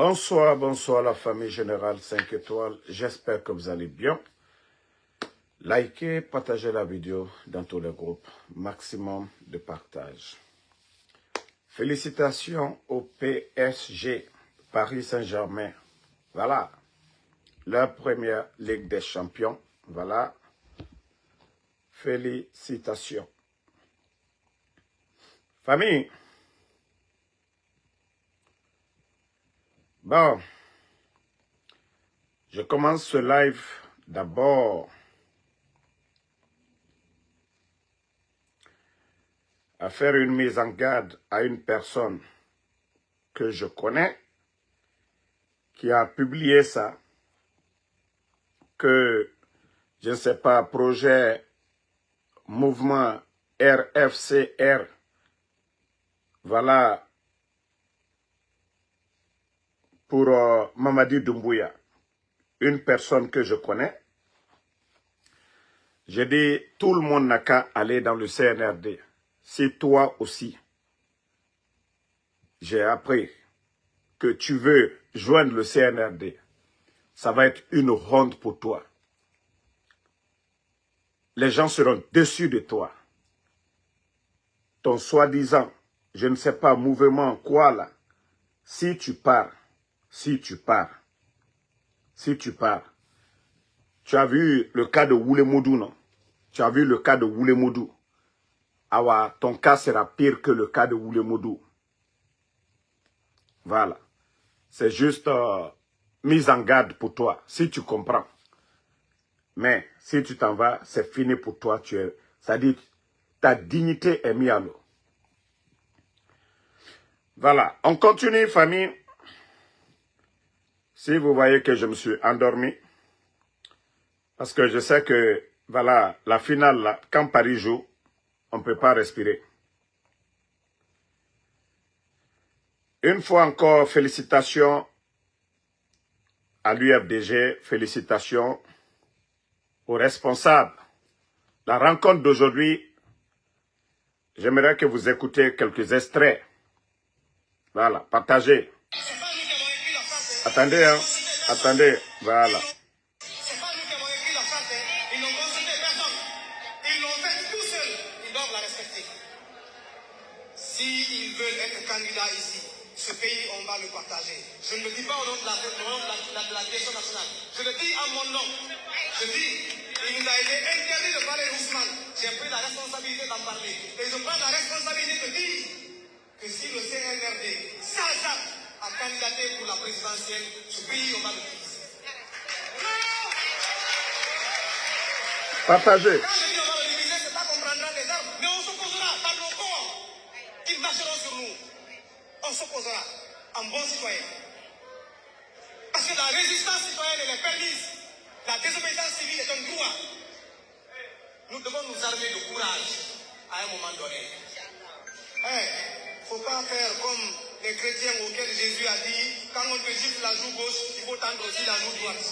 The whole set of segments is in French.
Bonsoir, bonsoir la famille générale 5 étoiles. J'espère que vous allez bien. Likez, partagez la vidéo dans tous les groupes. Maximum de partage. Félicitations au PSG, Paris Saint-Germain. Voilà. Leur première Ligue des Champions. Voilà. Félicitations. Famille. Bon. Je commence ce live d'abord à faire une mise en garde à une personne que je connais qui a publié ça, que, je ne sais pas, projet mouvement RFCR, voilà, pour Mamadi Doumbouya, une personne que je connais. J'ai dit, tout le monde n'a qu'à aller dans le CNRD. Si toi aussi, j'ai appris que tu veux joindre le CNRD, ça va être une honte pour toi. Les gens seront déçus de toi. Ton soi-disant, je ne sais pas, mouvement quoi là, si tu pars, tu as vu le cas de Woulemodou, non? Tu as vu le cas de Woulemodou. Ah, ton cas sera pire que le cas de Woulemodou. Voilà. C'est juste mise en garde pour toi, si tu comprends. Mais si tu t'en vas, c'est fini pour toi. C'est-à-dire, ta dignité est mise à l'eau. Voilà. On continue, famille. Si vous voyez que je me suis endormi, parce que je sais que, voilà, la finale, là, quand Paris joue, on ne peut pas respirer. Une fois encore, félicitations à l'UFDG, félicitations aux responsables. La rencontre d'aujourd'hui, j'aimerais que vous écoutez quelques extraits. Voilà, partagez. Attendez, hein, attendez, voilà. C'est pas nous qui avons écrit la charte, ils n'ont consulté personne. Ils l'ont fait tout seuls, ils doivent la respecter. S'ils veulent être candidats ici, ce pays, on va le partager. Je ne le dis pas au nom de la direction nationale. Je le dis à mon nom. Je dis, il nous a été interdit de parler Ousmane. J'ai pris la responsabilité d'en parler. Et je prends la responsabilité de dire que si le CNRD s'adapte à candidater pour la présidentielle, ce pays, on va le faire. Partagez. Quand je dis on va le diviser, c'est pas qu'on prendra des armes, mais on s'opposera par nos corps. Ils marcheront sur nous. On s'opposera en bon citoyen. Parce que la résistance citoyenne, elle est permise. La désobéissance civile est un droit. Nous devons nous armer de courage à un moment donné. Il ne faut pas faire comme les chrétiens auxquels Jésus a dit, quand on te gifle la joue gauche, il faut tendre aussi la joue droite.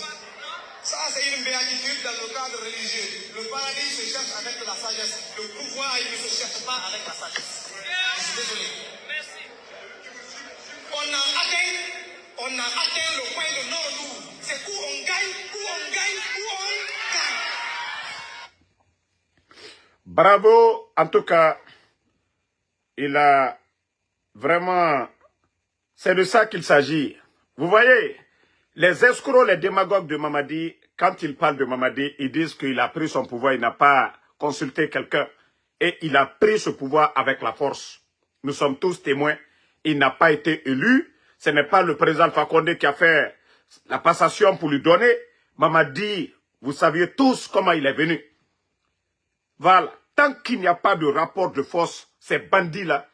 Ça, c'est une béatitude dans le cadre religieux. Le paradis se cherche avec la sagesse. Le pouvoir, il ne se cherche pas avec la sagesse. Je suis désolé. On a atteint le point de non-retour. C'est où on gagne, où on gagne, où on gagne. Bravo, en tout cas, il a vraiment... C'est de ça qu'il s'agit. Vous voyez, les escrocs, les démagogues de Mamadi, quand ils parlent de Mamadi, ils disent qu'il a pris son pouvoir, il n'a pas consulté quelqu'un. Et il a pris ce pouvoir avec la force. Nous sommes tous témoins. Il n'a pas été élu. Ce n'est pas le président Fakonde qui a fait la passation pour lui donner. Mamadi, vous saviez tous comment il est venu. Voilà. Tant qu'il n'y a pas de rapport de force, ces bandits-là,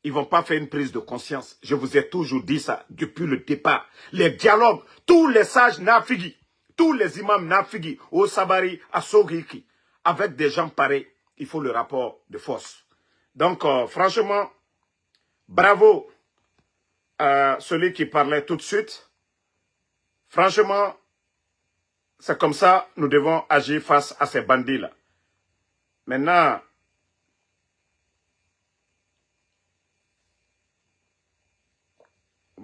ils ne vont pas faire une prise de conscience. Je vous ai toujours dit ça depuis le départ. Les dialogues, tous les sages nafigi, tous les imams nafigi, au Sabari, à Sogiki, avec des gens pareils, il faut le rapport de force. Donc, franchement, bravo à celui qui parlait tout de suite. Franchement, c'est comme ça nous devons agir face à ces bandits-là. Maintenant,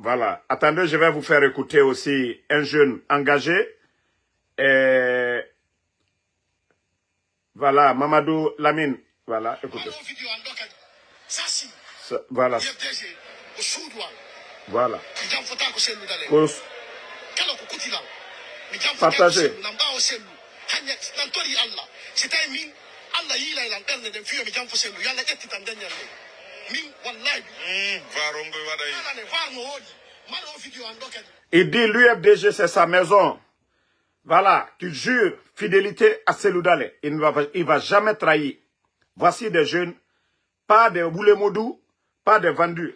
Voilà. Attendez, je vais vous faire écouter aussi un jeune engagé. Et voilà, Mamadou Lamine. Voilà, écoutez. Voilà. Voilà. Partagez. Il dit l'UFDG c'est sa maison. Voilà, tu jures fidélité à Cellou Dalein. Il ne va jamais trahir. Voici des jeunes, pas des boulemodou, pas des vendus.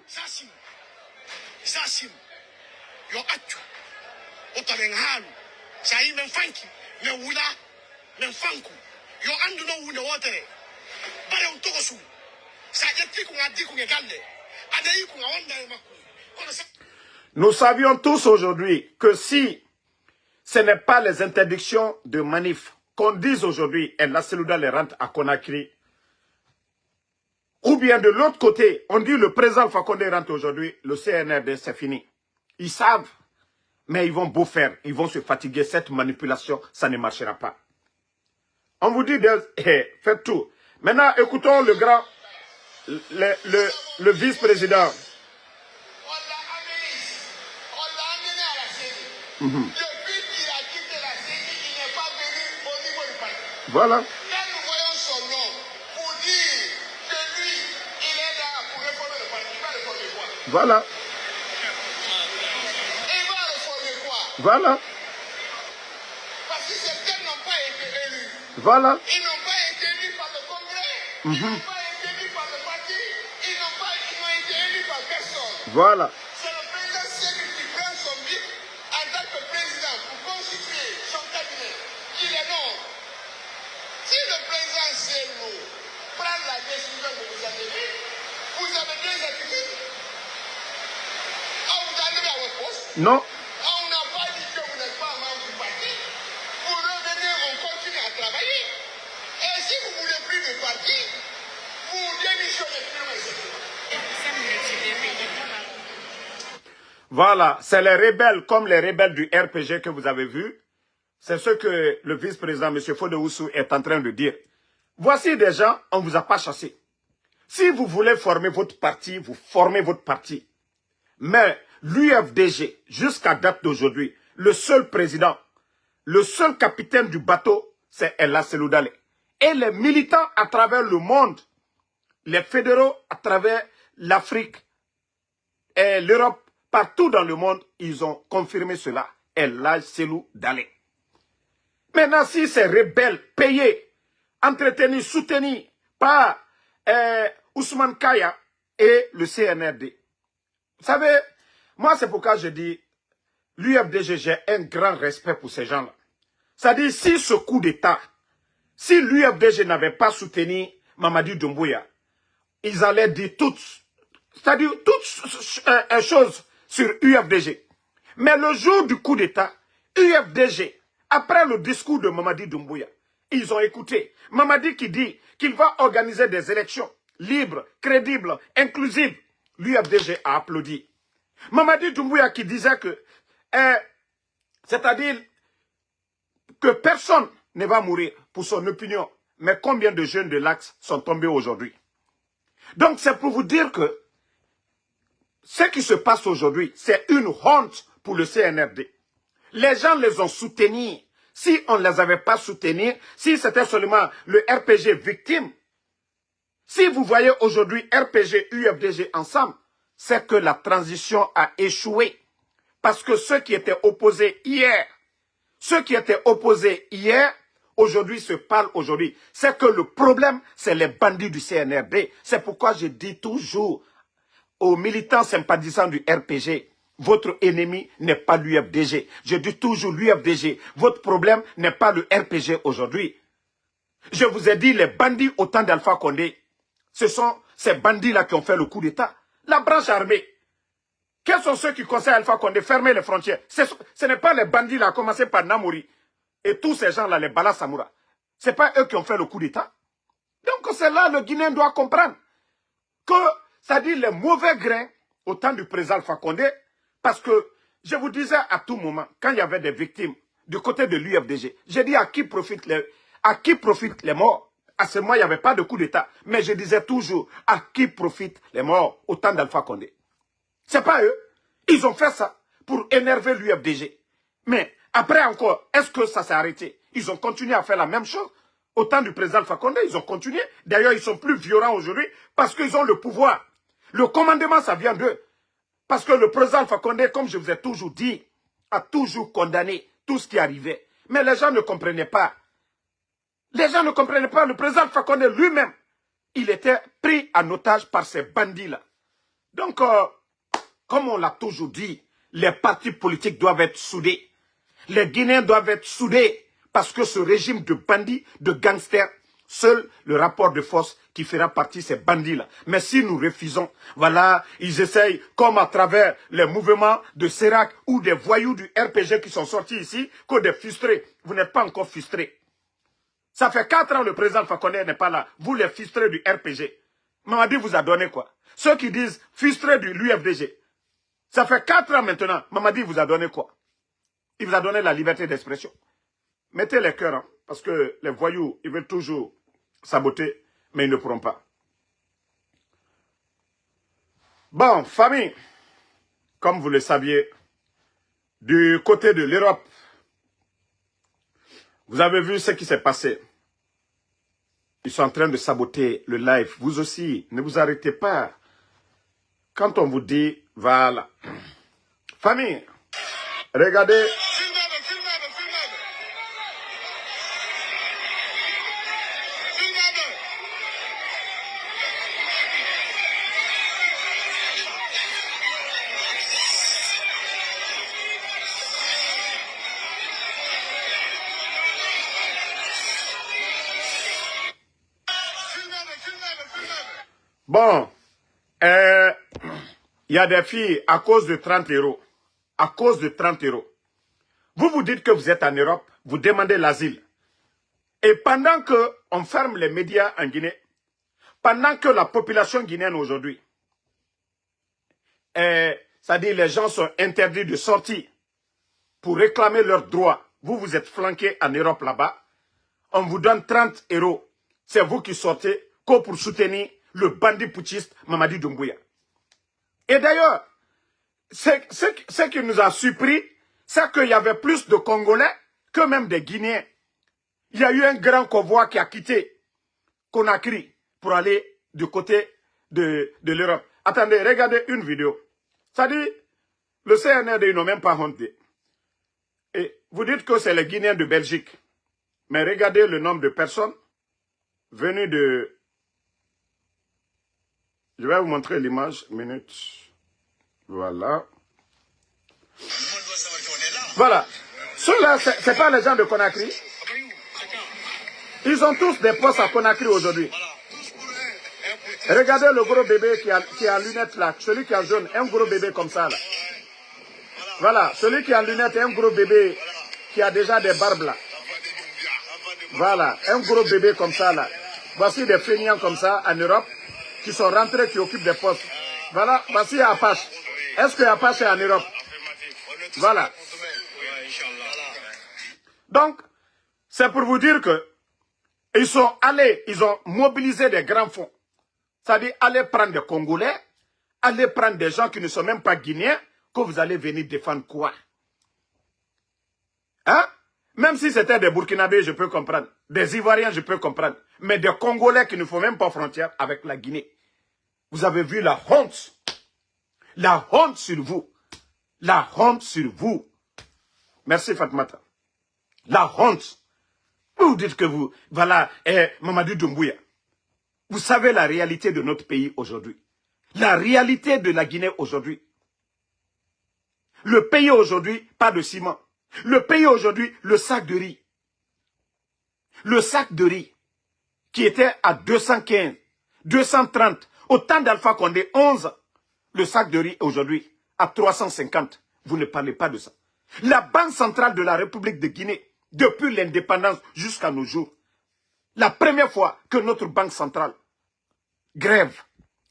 Nous savions tous aujourd'hui que si ce n'est pas les interdictions de manif qu'on dise aujourd'hui, et la Cellou Dalein rentre à Conakry, ou bien de l'autre côté, on dit le président Alpha Condé rentre aujourd'hui, le CNRD c'est fini. Ils savent, mais ils vont beau faire, ils vont se fatiguer, cette manipulation, ça ne marchera pas. On vous dit, faites tout. Maintenant, écoutons le grand, le vice-président. Depuis qu'il a quitté la CENI, il n'est pas venu au niveau du parti. Voilà. Quand nous voyons son nom, pour dire que lui, il est là pour réformer le parti, il va réformer quoi? Voilà. Il va réformer quoi? Voilà. Parce que certains n'ont pas été élus. Voilà. Ils n'ont pas été élus par le Congrès. Ils n'ont pas été élus par le parti. Ils n'ont été élus par personne. Voilà. C'est le président Sékou qui prend son but en tant que président pour constituer son cabinet. Il est non. Si le président Sékou prend la décision de vous enlever, vous avez deux attitudes. On vous enlève à votre poste. Non. On n'a pas dit que vous n'êtes pas membre du parti. Vous revenez, on continue à travailler. Et si vous ne voulez plus de parti, vous démissionnez plus. Voilà, c'est les rebelles comme les rebelles du RPG que vous avez vus. C'est ce que le vice-président, M. Fodé-Oussou, est en train de dire. Voici des gens, on ne vous a pas chassé. Si vous voulez former votre parti, vous formez votre parti. Mais l'UFDG, jusqu'à date d'aujourd'hui, le seul président, le seul capitaine du bateau, c'est El Cellou Dalein. Et les militants à travers le monde, les fédéraux à travers l'Afrique et l'Europe, partout dans le monde, ils ont confirmé cela. El Cellou Dalein. Maintenant, si ces rebelles payés, entretenus, soutenus par Ousmane Kaya et le CNRD, vous savez, moi c'est pourquoi je dis, l'UFDG, j'ai un grand respect pour ces gens-là. C'est-à-dire, si ce coup d'État, si l'UFDG n'avait pas soutenu Mamadi Doumbouya, ils allaient dire toutes choses sur UFDG. Mais le jour du coup d'État, UFDG, après le discours de Mamadi Doumbouya, ils ont écouté. Mamadi qui dit qu'il va organiser des élections libres, crédibles, inclusives. L'UFDG a applaudi. Mamadi Doumbouya qui disait que, c'est-à-dire que personne ne va mourir pour son opinion. Mais combien de jeunes de l'Axe sont tombés aujourd'hui? Donc c'est pour vous dire que ce qui se passe aujourd'hui, c'est une honte pour le CNRD. Les gens les ont soutenus. Si on ne les avait pas soutenus, si c'était seulement le RPG victime, si vous voyez aujourd'hui RPG, UFDG ensemble, c'est que la transition a échoué. Parce que ceux qui étaient opposés hier, aujourd'hui se parlent aujourd'hui. C'est que le problème, c'est les bandits du CNRD. C'est pourquoi je dis toujours aux militants sympathisants du RPG, votre ennemi n'est pas l'UFDG. Je dis toujours l'UFDG. Votre problème n'est pas le RPG aujourd'hui. Je vous ai dit, les bandits au temps d'Alpha Condé, ce sont ces bandits-là qui ont fait le coup d'État. La branche armée. Quels sont ceux qui conseillent Alpha Condé fermer les frontières? Ce n'est pas les bandits-là, à commencer par Namouri. Et tous ces gens-là, les Bala Samoura. Ce n'est pas eux qui ont fait le coup d'État. Donc c'est là le Guinéen doit comprendre que, c'est-à-dire les mauvais grains, au temps du président Alpha Condé, Parce que je vous disais à tout moment, quand il y avait des victimes du côté de l'UFDG, j'ai dit à qui profitent les morts. À ce moment, il n'y avait pas de coup d'État. Mais je disais toujours, à qui profitent les morts au temps d'Alpha Condé. C'est pas eux. Ils ont fait ça pour énerver l'UFDG. Mais après encore, est-ce que ça s'est arrêté? Ils ont continué à faire la même chose. Au temps du président Alpha Condé, ils ont continué. D'ailleurs, ils sont plus violents aujourd'hui parce qu'ils ont le pouvoir. Le commandement, ça vient d'eux. Parce que le président Alpha Condé, comme je vous ai toujours dit, a toujours condamné tout ce qui arrivait. Mais les gens ne comprenaient pas. Les gens ne comprenaient pas. Le président Alpha Condé lui-même, il était pris en otage par ces bandits-là. Donc, comme on l'a toujours dit, les partis politiques doivent être soudés. Les Guinéens doivent être soudés. Parce que ce régime de bandits, de gangsters, seul le rapport de force qui fera partie de ces bandits-là. Mais si nous refusons, voilà, ils essayent, comme à travers les mouvements de Sérac ou des voyous du RPG qui sont sortis ici, que des frustrés. Vous n'êtes pas encore frustrés. Ça fait 4 ans le président Fakonde n'est pas là. Vous les frustrés du RPG. Mamadi vous a donné quoi? Ceux qui disent frustrés de l'UFDG. Ça fait 4 ans maintenant. Mamadi vous a donné quoi? Il vous a donné la liberté d'expression. Mettez les cœurs, hein, parce que les voyous, ils veulent toujours saboter, mais ils ne pourront pas. Bon, famille, comme vous le saviez, du côté de l'Europe, vous avez vu ce qui s'est passé. Ils sont en train de saboter le live. Vous aussi, ne vous arrêtez pas. Quand on vous dit, voilà. Famille, regardez. Bon, il y a des filles à cause de 30 euros. À cause de 30 euros. Vous vous dites que vous êtes en Europe, vous demandez l'asile. Et pendant qu'on ferme les médias en Guinée, pendant que la population guinéenne aujourd'hui, c'est-à-dire les gens sont interdits de sortir pour réclamer leurs droits, vous êtes flanqués en Europe là-bas, on vous donne 30 euros. C'est vous qui sortez que pour soutenir le bandit putschiste Mamadi Doumbouya. Et d'ailleurs, ce qui nous a surpris, c'est qu'il y avait plus de Congolais que même des Guinéens. Il y a eu un grand convoi qui a quitté Conakry pour aller du côté de l'Europe. Attendez, regardez une vidéo. Ça dit, le CNRD, ils n'ont même pas honte. Et vous dites que c'est les Guinéens de Belgique. Mais regardez le nombre de personnes venues de... Je vais vous montrer l'image, minute. Voilà. Voilà. Ceux-là, ce n'est pas les gens de Conakry. Ils ont tous des postes à Conakry aujourd'hui. Regardez le gros bébé qui a lunettes là. Celui qui a jaune, un gros bébé comme ça là. Voilà. Celui qui a lunettes, un gros bébé qui a déjà des barbes là. Voilà. Un gros bébé comme ça là. Voici des fainéants comme ça en Europe qui sont rentrés, qui occupent des postes. Voilà. Voici Apache. Est-ce que Apache est en Europe? Voilà. Donc, c'est pour vous dire que ils sont allés, ils ont mobilisé des grands fonds. C'est-à-dire aller prendre des Congolais, aller prendre des gens qui ne sont même pas Guinéens, que vous allez venir défendre quoi? Hein? Même si c'était des Burkinabés, je peux comprendre. Des Ivoiriens, je peux comprendre. Mais des Congolais qui ne font même pas frontière avec la Guinée. Vous avez vu la honte. La honte sur vous. La honte sur vous. Merci Fatmata. La honte. Vous dites que vous, voilà, Mamadi Doumbouya. Vous savez la réalité de notre pays aujourd'hui. La réalité de la Guinée aujourd'hui. Le pays aujourd'hui, pas de ciment. Le pays aujourd'hui, le sac de riz. Le sac de riz qui était à 215, 230. Au temps d'Alpha Condé, 11. Le sac de riz aujourd'hui à 350. Vous ne parlez pas de ça. La Banque centrale de la République de Guinée, depuis l'indépendance jusqu'à nos jours, la première fois que notre banque centrale grève,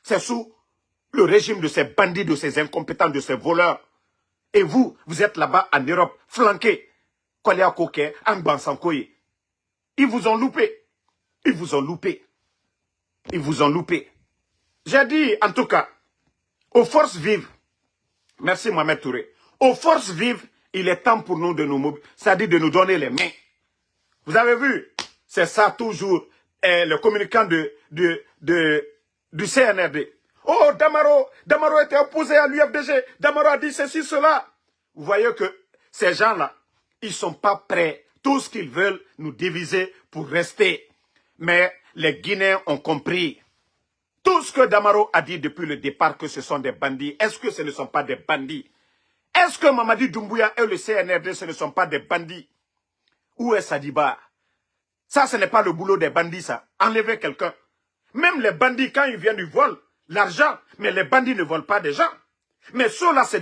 c'est sous le régime de ces bandits, de ces incompétents, de ces voleurs. Et vous, vous êtes là-bas en Europe, flanqués. Kolea Koke, Angbansankoye. Ils vous ont loupé. Ils vous ont loupé. Ils vous ont loupé. J'ai dit, en tout cas, aux forces vives, merci Mohamed Touré, aux forces vives, il est temps pour nous de nous, c'est-à-dire de nous donner les mains. Vous avez vu, c'est ça toujours, le communicant du CNRD. Oh, Damaro était opposé à l'UFDG, Damaro a dit ceci, cela. Vous voyez que ces gens-là, ils ne sont pas prêts. Tout ce qu'ils veulent, nous diviser pour rester. Mais les Guinéens ont compris. Tout ce que Damaro a dit depuis le départ, que ce sont des bandits, est-ce que ce ne sont pas des bandits? Est-ce que Mamadi Doumbouya et le CNRD, ce ne sont pas des bandits? Où est Sadiba? Ça, ce n'est pas le boulot des bandits, ça. Enlever quelqu'un. Même les bandits, quand ils viennent du vol, l'argent, mais les bandits ne volent pas des gens. Mais ceux-là, c'est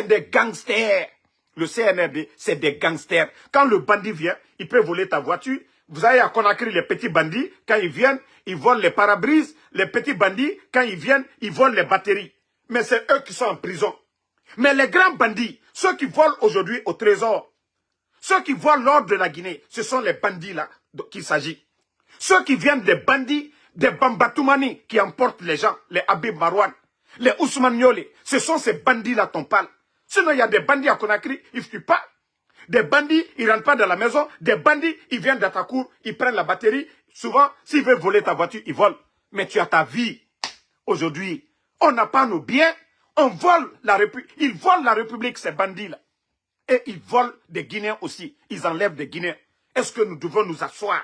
des gangsters. Le CNRD, c'est des gangsters. Quand le bandit vient, il peut voler ta voiture. Vous avez à Conakry les petits bandits, quand ils viennent, ils volent les pare-brises. Les petits bandits, quand ils viennent, ils volent les batteries. Mais c'est eux qui sont en prison. Mais les grands bandits, ceux qui volent aujourd'hui au trésor, ceux qui volent l'or de la Guinée, ce sont les bandits là qu'il s'agit. Ceux qui viennent des bandits, des Bambatoumani qui emportent les gens, les Habib Marouane, les Ousmane Niolé, ce sont ces bandits là qu'on parle. Sinon, il y a des bandits à Conakry, ils ne fuient pas. Des bandits, ils ne rentrent pas dans la maison. Des bandits, ils viennent dans ta cour, ils prennent la batterie. Souvent, s'ils veulent voler ta voiture, ils volent. Mais tu as ta vie. Aujourd'hui, on n'a pas nos biens. On vole la République. Ils volent la République, ces bandits-là. Et ils volent des Guinéens aussi. Ils enlèvent des Guinéens. Est-ce que nous devons nous asseoir?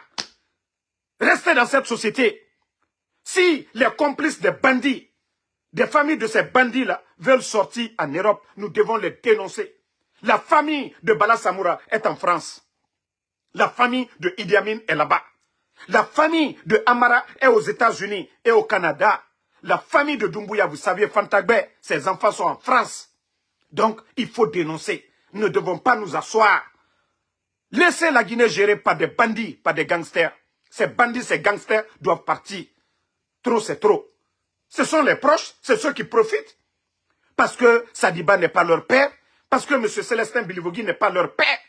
Rester dans cette société. Si les complices des bandits, des familles de ces bandits-là veulent sortir en Europe, nous devons les dénoncer. La famille de Bala Samoura est en France. La famille de Idi Amin est là-bas. La famille de Amara est aux États-Unis et au Canada. La famille de Doumbouya, vous savez, Fantagbe, ses enfants sont en France. Donc, il faut dénoncer. Nous ne devons pas nous asseoir. Laissez la Guinée gérée par des bandits, par des gangsters. Ces bandits, ces gangsters doivent partir. Trop, c'est trop. Ce sont les proches, c'est ceux qui profitent. Parce que Sadiba n'est pas leur père. Parce que M. Célestin Bilivogui n'est pas leur père.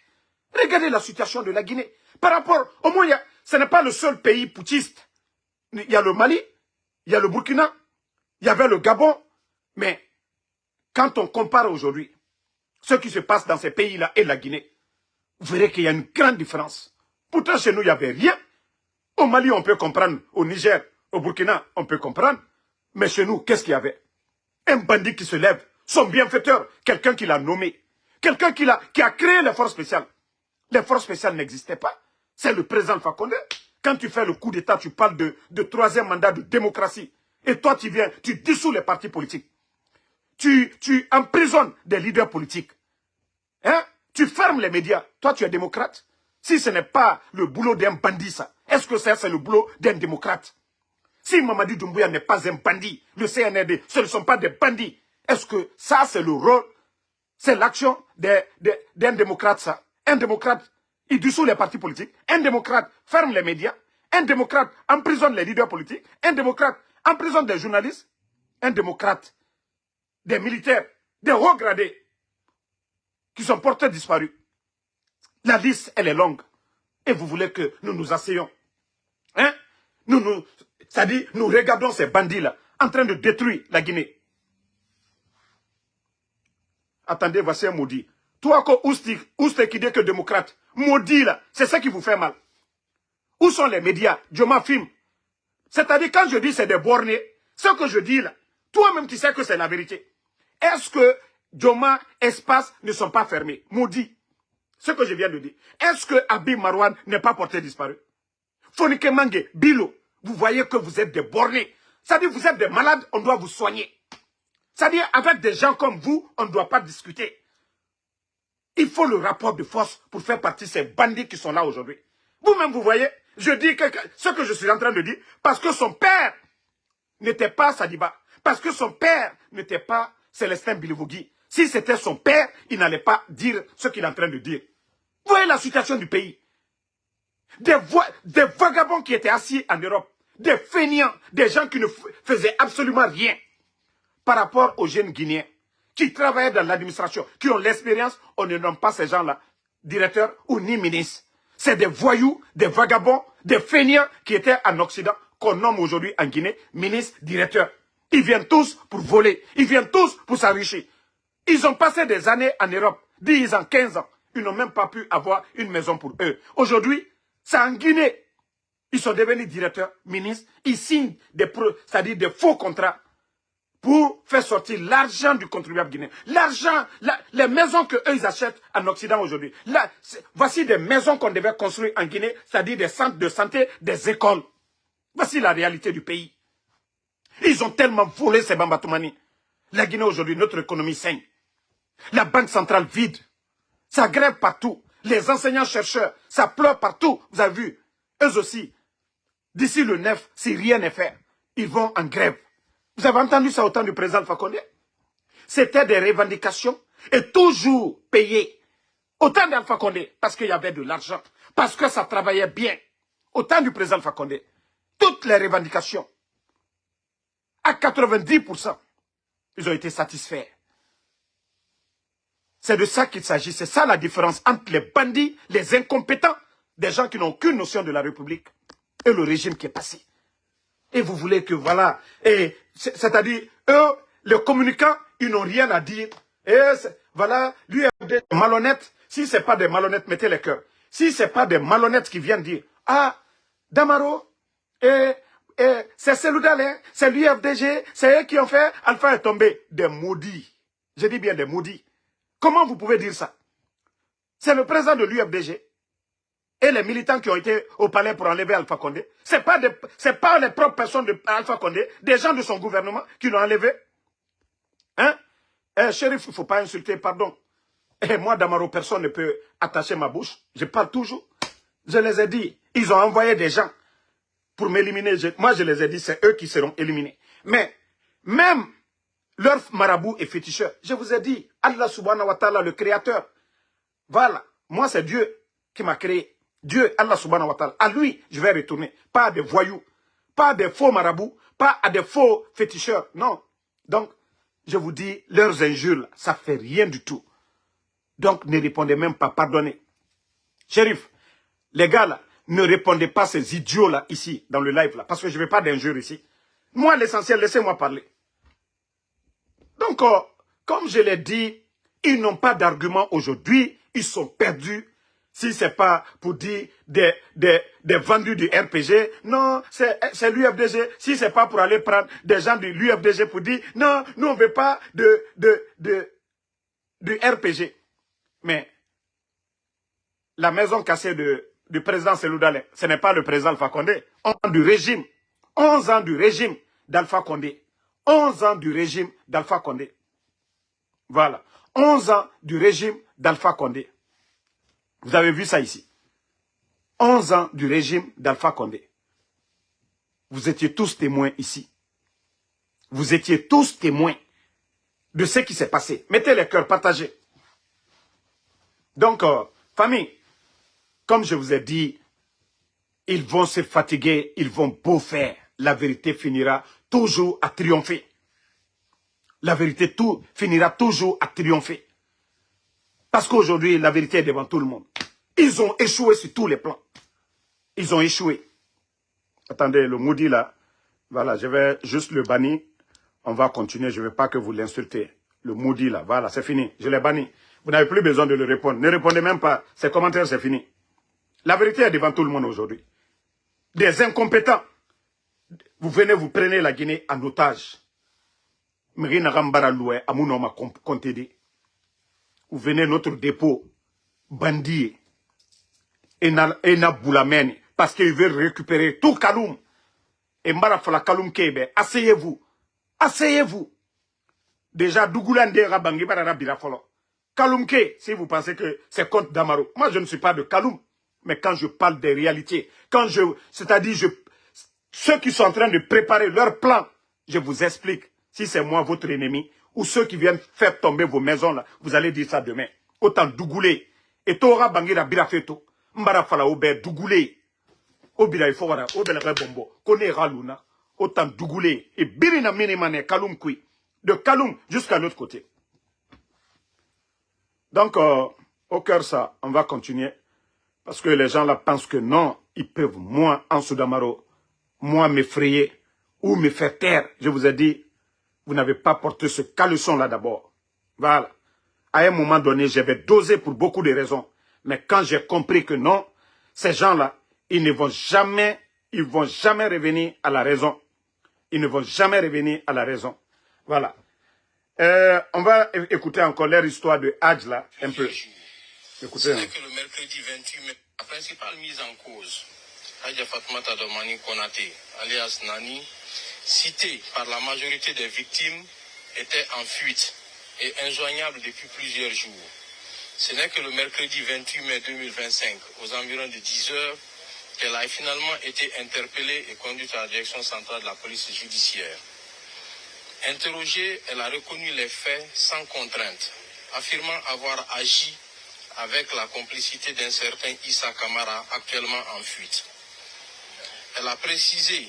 Regardez la situation de la Guinée. Par rapport, au moins, ce n'est pas le seul pays putschiste. Il y a le Mali, il y a le Burkina, il y avait le Gabon. Mais quand on compare aujourd'hui ce qui se passe dans ces pays-là et la Guinée, vous verrez qu'il y a une grande différence. Pourtant, chez nous, il n'y avait rien. Au Mali, on peut comprendre. Au Niger, au Burkina, on peut comprendre. Mais chez nous, qu'est-ce qu'il y avait? Un bandit qui se lève, son bienfaiteur, quelqu'un qui l'a nommé, quelqu'un qui a créé les forces spéciales. Les forces spéciales n'existaient pas. C'est le président Fakonde. Quand tu fais le coup d'État, tu parles de troisième mandat de démocratie. Et toi, tu viens, tu dissous les partis politiques. Tu emprisonnes des leaders politiques. Hein? Tu fermes les médias. Toi, tu es démocrate. Si ce n'est pas le boulot d'un bandit, ça, est-ce que ça, c'est le boulot d'un démocrate? Si Mamadi Doumbouya n'est pas un bandit, le CNRD, ce ne sont pas des bandits. Est-ce que ça, c'est le rôle, c'est l'action d'un démocrate, ça? Un démocrate, il dissout les partis politiques. Un démocrate ferme les médias. Un démocrate emprisonne les leaders politiques. Un démocrate emprisonne des journalistes. Un démocrate, des militaires, des hauts gradés qui sont portés disparus. La liste, elle est longue. Et vous voulez que nous nous asseyons. Hein? C'est-à-dire, nous regardons ces bandits-là en train de détruire la Guinée. Attendez, voici un maudit. Toi, où est-ce qui dit que démocrate? Maudit, là, c'est ça qui vous fait mal. Où sont les médias? Dioma Film. C'est-à-dire, quand je dis c'est des bornés, ce que je dis là, toi-même, tu sais que c'est la vérité. Est-ce que Dioma, Espace ne sont pas fermés? Maudit. Ce que je viens de dire. Est-ce que Habib Marouane n'est pas porté disparu? Fonike Mange, Bilo, vous voyez que vous êtes des bornés. C'est-à-dire, vous êtes des malades, on doit vous soigner. C'est-à-dire, avec des gens comme vous, on ne doit pas discuter. Il faut le rapport de force pour faire partie de ces bandits qui sont là aujourd'hui. Vous-même, vous voyez, je dis ce que je suis en train de dire, parce que son père n'était pas Sadiba, parce que son père n'était pas Célestin Bilivogui. Si c'était son père, il n'allait pas dire ce qu'il est en train de dire. Vous voyez la situation du pays. Des vagabonds qui étaient assis en Europe, des fainéants, des gens qui ne faisaient absolument rien par rapport aux jeunes Guinéens qui travaillaient dans l'administration, qui ont l'expérience, on ne nomme pas ces gens-là directeurs ou ni ministres. C'est des voyous, des vagabonds, des feignants qui étaient en Occident, qu'on nomme aujourd'hui en Guinée ministres, directeurs. Ils viennent tous pour voler, ils viennent tous pour s'enrichir. Ils ont passé des années en Europe, 10 ans, 15 ans. Ils n'ont même pas pu avoir une maison pour eux. Aujourd'hui, c'est en Guinée. Ils sont devenus directeurs, ministres. Ils signent c'est-à-dire des faux contrats pour faire sortir l'argent du contribuable guinéen. L'argent, les maisons qu'eux ils achètent en Occident aujourd'hui. Voici des maisons qu'on devait construire en Guinée, c'est-à-dire des centres de santé, des écoles. Voici la réalité du pays. Ils ont tellement volé ces Bamba Toumani. La Guinée aujourd'hui, notre économie saigne. La banque centrale vide. Ça grève partout. Les enseignants-chercheurs, ça pleure partout. Vous avez vu, eux aussi. D'ici le 9, si rien n'est fait, ils vont en grève. Vous avez entendu ça au temps du président Alpha Condé? C'était des revendications et toujours payées. Au temps d'Alpha Condé, parce qu'il y avait de l'argent, parce que ça travaillait bien. Au temps du président Alpha Condé, toutes les revendications, à 90%, ils ont été satisfaits. C'est de ça qu'il s'agit. C'est ça la différence entre les bandits, les incompétents, des gens qui n'ont aucune notion de la République et le régime qui est passé. Et vous voulez que voilà, c'est-à-dire, eux, les communicants, ils n'ont rien à dire. Et voilà, lui est malhonnête. Si ce n'est pas des malhonnêtes, mettez les cœurs. Si ce n'est pas des malhonnêtes qui viennent dire, ah, Damaro, c'est Seloudalé, c'est l'UFDG, c'est eux qui ont fait, Alpha est tombé. Des maudits. Je dis bien des maudits. Comment vous pouvez dire ça? C'est le président de l'UFDG et les militants qui ont été au palais pour enlever Alpha Condé. Ce n'est pas les propres personnes d'Alpha Condé, des gens de son gouvernement qui l'ont enlevé. Hein? Chérif, il ne faut pas insulter, pardon. Et moi, Damaro, personne ne peut attacher ma bouche. Je parle toujours. Je les ai dit, ils ont envoyé des gens pour m'éliminer. Moi, je les ai dit, c'est eux qui seront éliminés. Mais même leur marabout et féticheur, je vous ai dit, Allah subhanahu wa ta'ala, le créateur. Voilà, moi c'est Dieu qui m'a créé. Dieu, Allah subhanahu wa ta'ala. À lui, je vais retourner. Pas à des voyous, pas à des faux marabouts, pas à des faux féticheurs. Non. Donc, je vous dis, leurs injures, ça ne fait rien du tout. Donc, ne répondez même pas, pardonnez. Chérif, les gars là, ne répondez pas à ces idiots là, ici, dans le live là, parce que je ne veux pas d'injures ici. Moi, l'essentiel, laissez-moi parler. Donc, comme je l'ai dit, ils n'ont pas d'argument aujourd'hui, ils sont perdus. Si ce n'est pas pour dire des vendus du RPG, non, c'est l'UFDG. Si ce n'est pas pour aller prendre des gens de l'UFDG pour dire, non, nous on ne veut pas du RPG. Mais la maison cassée du président Seloudalé, ce n'est pas le président Alpha Condé. 11 ans du régime. 11 ans du régime d'Alpha Condé. 11 ans du régime d'Alpha Condé. Voilà. 11 ans du régime d'Alpha Condé. Vous avez vu ça ici. 11 ans du régime d'Alpha Condé. Vous étiez tous témoins ici. Vous étiez tous témoins de ce qui s'est passé. Mettez les cœurs, partagez. Donc, famille, comme je vous ai dit, ils vont se fatiguer, ils vont beau faire. La vérité finira toujours à triompher. La vérité finira toujours à triompher. Parce qu'aujourd'hui, la vérité est devant tout le monde. Ils ont échoué sur tous les plans. Ils ont échoué. Attendez, le maudit là, voilà, je vais juste le bannir. On va continuer, je ne veux pas que vous l'insultez. Le maudit là, voilà, c'est fini. Je l'ai banni. Vous n'avez plus besoin de le répondre. Ne répondez même pas. Ces commentaires, c'est fini. La vérité est devant tout le monde aujourd'hui. Des incompétents. Vous venez, vous prenez la Guinée en otage. Vous venez notre dépôt, bandit, et na boulamène, parce qu'il veut récupérer tout Kaloum. Et Marafala Kaloum Kebe, asseyez-vous. Asseyez-vous. Déjà, Dougoulande Rabangi Barara Birafolo. Kaloum Ke, si vous pensez que c'est contre Damaro. Moi, je ne suis pas de Kaloum. Mais quand je parle des réalités, c'est-à-dire, ceux qui sont en train de préparer leur plan, je vous explique. Si c'est moi, votre ennemi, ou ceux qui viennent faire tomber vos maisons, là, vous allez dire ça demain. Autant Dougoulé. Et Tora Bangira Birafeto. Mbara Fala Ober Dougoulé. Obira Ifowara, Obelere Bombo. Kone Ralouna. Autant Dougoulé. Et Birina Minemane Kaloum Kui. De Kaloum jusqu'à l'autre côté. Donc, au cœur ça, on va continuer. Parce que les gens là pensent que non, ils peuvent, moi, Ansou Damaro, moi, m'effrayer ou me faire taire. Je vous ai dit, vous n'avez pas porté ce caleçon là d'abord. Voilà. À un moment donné, j'avais dosé pour beaucoup de raisons. Mais quand j'ai compris que non, ces gens-là, ils vont jamais revenir à la raison. Ils ne vont jamais revenir à la raison. Voilà. On va écouter encore leur histoire de Hadj là, un peu. Écoutez. C'est que le mercredi 28 mai, la principale mise en cause, Hadja Fatoumata Domani Konaté, alias Nani, citée par la majorité des victimes, était en fuite et injoignable depuis plusieurs jours. Ce n'est que le mercredi 28 mai 2025, aux environs de 10 heures, qu'elle a finalement été interpellée et conduite à la direction centrale de la police judiciaire. Interrogée, elle a reconnu les faits sans contrainte, affirmant avoir agi avec la complicité d'un certain Issa Kamara, actuellement en fuite. Elle a précisé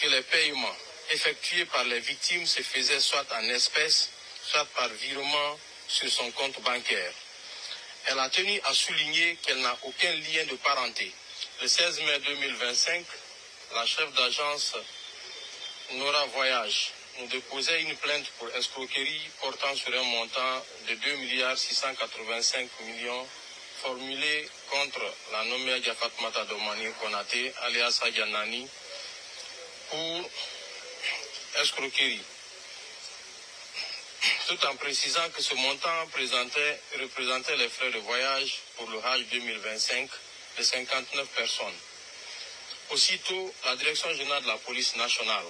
que les paiements effectués par les victimes se faisaient soit en espèces, soit par virement sur son compte bancaire. Elle a tenu à souligner qu'elle n'a aucun lien de parenté. Le 16 mai 2025, la chef d'agence Nora Voyage nous déposait une plainte pour escroquerie portant sur un montant de 2 685 millions formulée contre la nommée Hadja Fatoumata Domani Konaté, alias Hadja Nani, pour escroquerie. Tout en précisant que ce montant représentait les frais de voyage pour le Hajj 2025 de 59 personnes. Aussitôt, la Direction générale de la police nationale,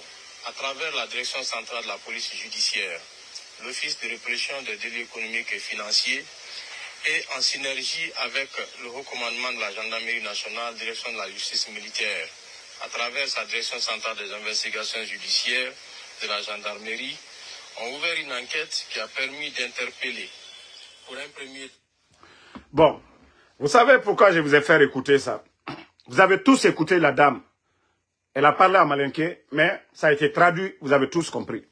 à travers la Direction centrale de la police judiciaire, l'Office de répression des délits économiques et financiers, et en synergie avec le haut commandement de la gendarmerie nationale, direction de la justice militaire, à travers sa direction centrale des investigations judiciaires de la gendarmerie, ont ouvert une enquête qui a permis d'interpeller pour un premier... Bon, vous savez pourquoi je vous ai fait écouter ça? Vous avez tous écouté la dame. Elle a parlé à Malinké, mais ça a été traduit, vous avez tous compris.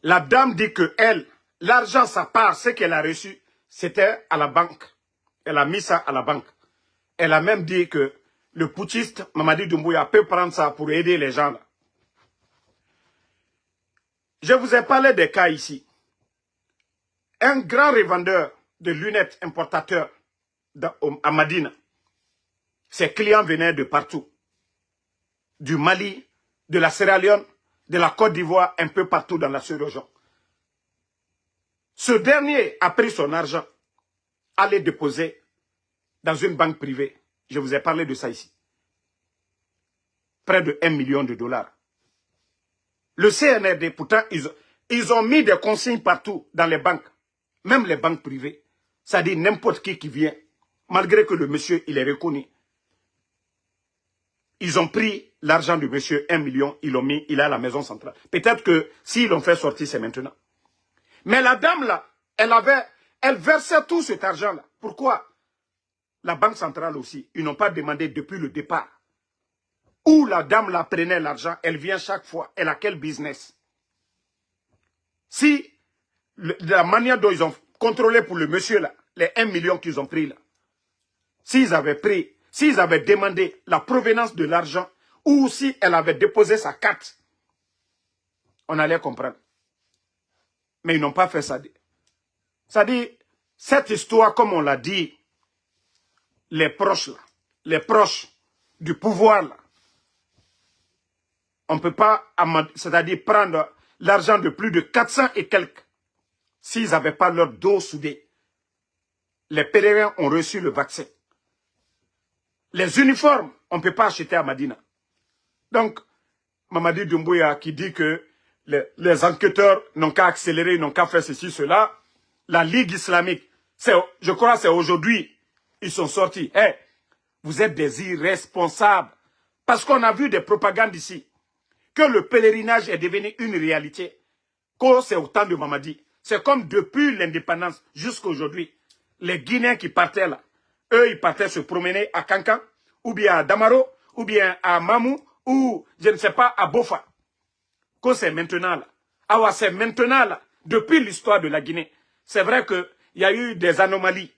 La dame dit que elle, l'argent, sa part, ce qu'elle a reçu, c'était à la banque. Elle a mis ça à la banque. Elle a même dit que le putschiste, Mamadi Doumbouya, peut prendre ça pour aider les gens là. Je vous ai parlé des cas ici. Un grand revendeur de lunettes importateur à Madina. Ses clients venaient de partout. Du Mali, de la Sierra Leone, de la Côte d'Ivoire, un peu partout dans la sous-région. Ce dernier a pris son argent, allé déposer dans une banque privée. Je vous ai parlé de ça ici. Près de 1 million de dollars. Le CNRD, pourtant, ils ont mis des consignes partout dans les banques. Même les banques privées. C'est-à-dire n'importe qui vient. Malgré que le monsieur, il est reconnu. Ils ont pris l'argent du monsieur, 1 million, ils l'ont mis, il est à la maison centrale. Peut-être que s'ils l'ont fait sortir, c'est maintenant. Mais la dame là, elle versait tout cet argent là. Pourquoi? La banque centrale aussi, ils n'ont pas demandé depuis le départ. Où la dame là prenait l'argent, elle vient chaque fois. Elle a quel business? Si la manière dont ils ont contrôlé pour le monsieur là, les 1 million qu'ils ont pris là, s'ils avaient demandé la provenance de l'argent, ou si elle avait déposé sa carte, on allait comprendre. Mais ils n'ont pas fait ça. C'est-à-dire, cette histoire, comme on l'a dit, les proches là, les proches du pouvoir là, on ne peut pas, c'est-à-dire prendre l'argent de plus de 400 et quelques, s'ils n'avaient pas leur dos soudé. Les pèlerins ont reçu le vaccin. Les uniformes, on ne peut pas acheter à Madina. Donc, Mamadi Doumbouya qui dit que les enquêteurs n'ont qu'à accélérer, n'ont qu'à faire ceci, cela. La Ligue islamique, je crois que c'est aujourd'hui, ils sont sortis. Hey, vous êtes des irresponsables. Parce qu'on a vu des propagandes ici. Que le pèlerinage est devenu une réalité. Que c'est au temps de Mamadi. C'est comme depuis l'indépendance jusqu'à aujourd'hui. Les Guinéens qui partaient là, eux, ils partaient se promener à Kankan, ou bien à Damaro, ou bien à Mamou, ou je ne sais pas, à Bofa. Que c'est maintenant là. Ah ouais, c'est maintenant là. Depuis l'histoire de la Guinée. C'est vrai que il y a eu des anomalies.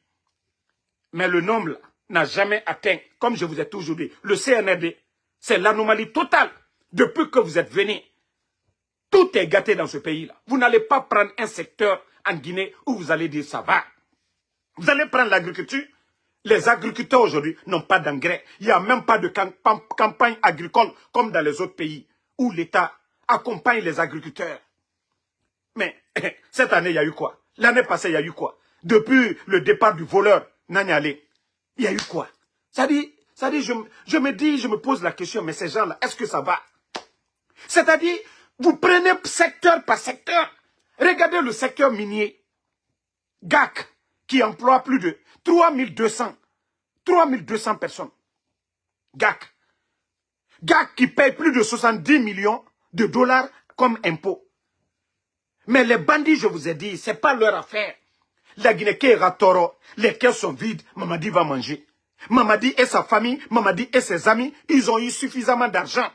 Mais le nombre n'a jamais atteint, comme je vous ai toujours dit, le CNRD, c'est l'anomalie totale. Depuis que vous êtes venus, tout est gâté dans ce pays-là. Vous n'allez pas prendre un secteur en Guinée où vous allez dire ça va. Vous allez prendre l'agriculture. Les agriculteurs aujourd'hui n'ont pas d'engrais. Il n'y a même pas de campagne agricole comme dans les autres pays où l'État accompagne les agriculteurs. Mais cette année, il y a eu quoi? L'année passée, il y a eu quoi? Depuis le départ du voleur, Nanyale, il y a eu quoi? Ça dit, je me pose la question, mais ces gens-là, est-ce que ça va? C'est-à-dire, vous prenez secteur par secteur. Regardez le secteur minier. GAC, qui emploie plus de 3200 personnes. GAC. GAC qui paye plus de 70 millions de dollars comme impôt. Mais les bandits, je vous ai dit, ce n'est pas leur affaire. La Guinée qui est toro, les caisses sont vides, Mamadi va manger. Mamadi et sa famille, Mamadi et ses amis, ils ont eu suffisamment d'argent.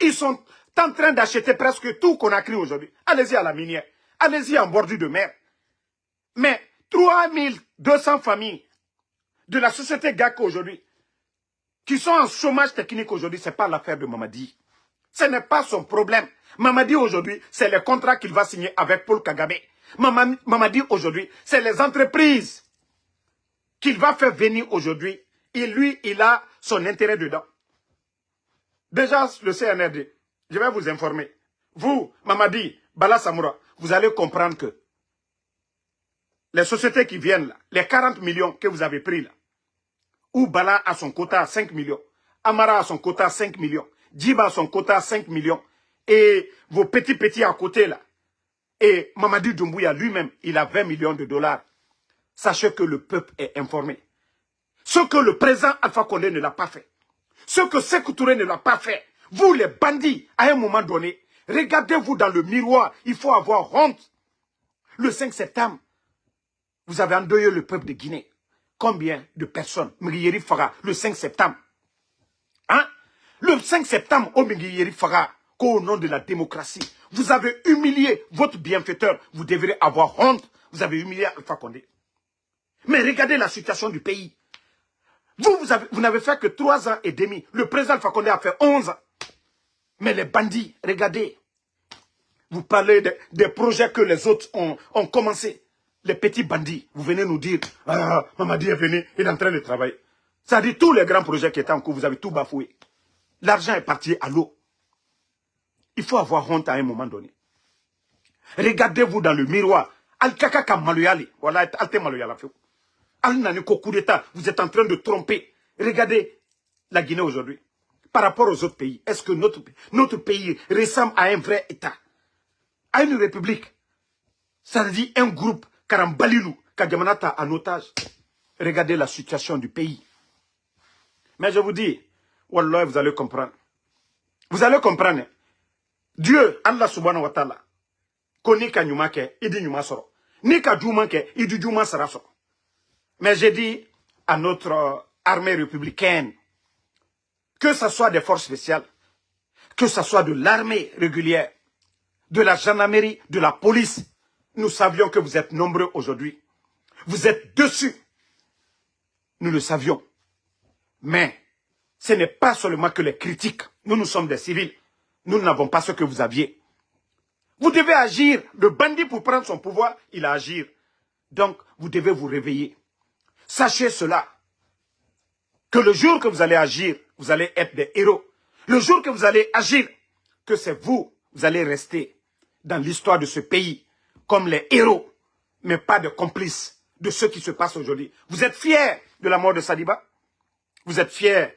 Ils sont en train d'acheter presque tout qu'on a créé aujourd'hui. Allez-y à la minière, allez-y en bordure de mer. Mais 3200 familles de la société GAC aujourd'hui, qui sont en chômage technique aujourd'hui, ce n'est pas l'affaire de Mamadi. Ce n'est pas son problème. Mamadi aujourd'hui, c'est les contrats qu'il va signer avec Paul Kagame. Mamadi aujourd'hui, c'est les entreprises qu'il va faire venir aujourd'hui. Et lui, il a son intérêt dedans. Déjà, le CNRD, je vais vous informer. Vous, Mamadi, Bala Samoura, vous allez comprendre que les sociétés qui viennent là, les 40 millions que vous avez pris là, où Bala a son quota à 5 millions, Amara a son quota à 5 millions, Djiba a son quota à 5 millions, et vos petits à côté là, et Mamadi Doumbouya lui-même, il a 20 millions de dollars. Sachez que le peuple est informé. Ce que le président Alpha Condé ne l'a pas fait, ce que Sékou Touré ne l'a pas fait, vous les bandits, à un moment donné, regardez-vous dans le miroir, il faut avoir honte. Le 5 septembre, vous avez endeuillé le peuple de Guinée. Combien de personnes? Mingiyeri Faga, le 5 septembre. Hein? Le 5 septembre, au Mingiyeri Faga, qu'au nom de la démocratie, vous avez humilié votre bienfaiteur. Vous devrez avoir honte. Vous avez humilié Alpha Condé. Mais regardez la situation du pays. Vous n'avez fait que 3 ans et demi. Le président Alpha Condé a fait 11 ans. Mais les bandits, regardez. Vous parlez des projets que les autres ont commencé. Les petits bandits, vous venez nous dire, ah, Mamadi est venu, il est en train de travailler. Ça dit tous les grands projets qui étaient en cours, vous avez tout bafoué. L'argent est parti à l'eau. Il faut avoir honte à un moment donné. Regardez-vous dans le miroir. Al-Kaka Maloyali, voilà, Alte Maloyala. Al-Nani coup d'État, vous êtes en train de tromper. Regardez la Guinée aujourd'hui. Par rapport aux autres pays, est-ce que notre pays ressemble à un vrai État? À une république? Ça veut dire un groupe Karambalilou, Kadjamanata en otage. Regardez la situation du pays. Mais je vous dis, Wallah, vous allez comprendre. Vous allez comprendre. Dieu, Allah subhanahu wa ta'ala, koni ka nyuma ke, idi nyuma soro. Ni ka djuma ke, idi djuma sara soro. Mais j'ai dit à notre armée républicaine, que ce soit des forces spéciales, que ce soit de l'armée régulière, de la gendarmerie, de la police, nous savions que vous êtes nombreux aujourd'hui. Vous êtes dessus. Nous le savions. Mais ce n'est pas seulement que les critiques. Nous sommes des civils. Nous n'avons pas ce que vous aviez. Vous devez agir. Le bandit, pour prendre son pouvoir, il a agir. Donc, vous devez vous réveiller. Sachez cela. Que le jour que vous allez agir, vous allez être des héros. Le jour que vous allez agir, que c'est vous, vous allez rester dans l'histoire de ce pays comme les héros, mais pas de complices de ce qui se passe aujourd'hui. Vous êtes fiers de la mort de Sadiba? Vous êtes fiers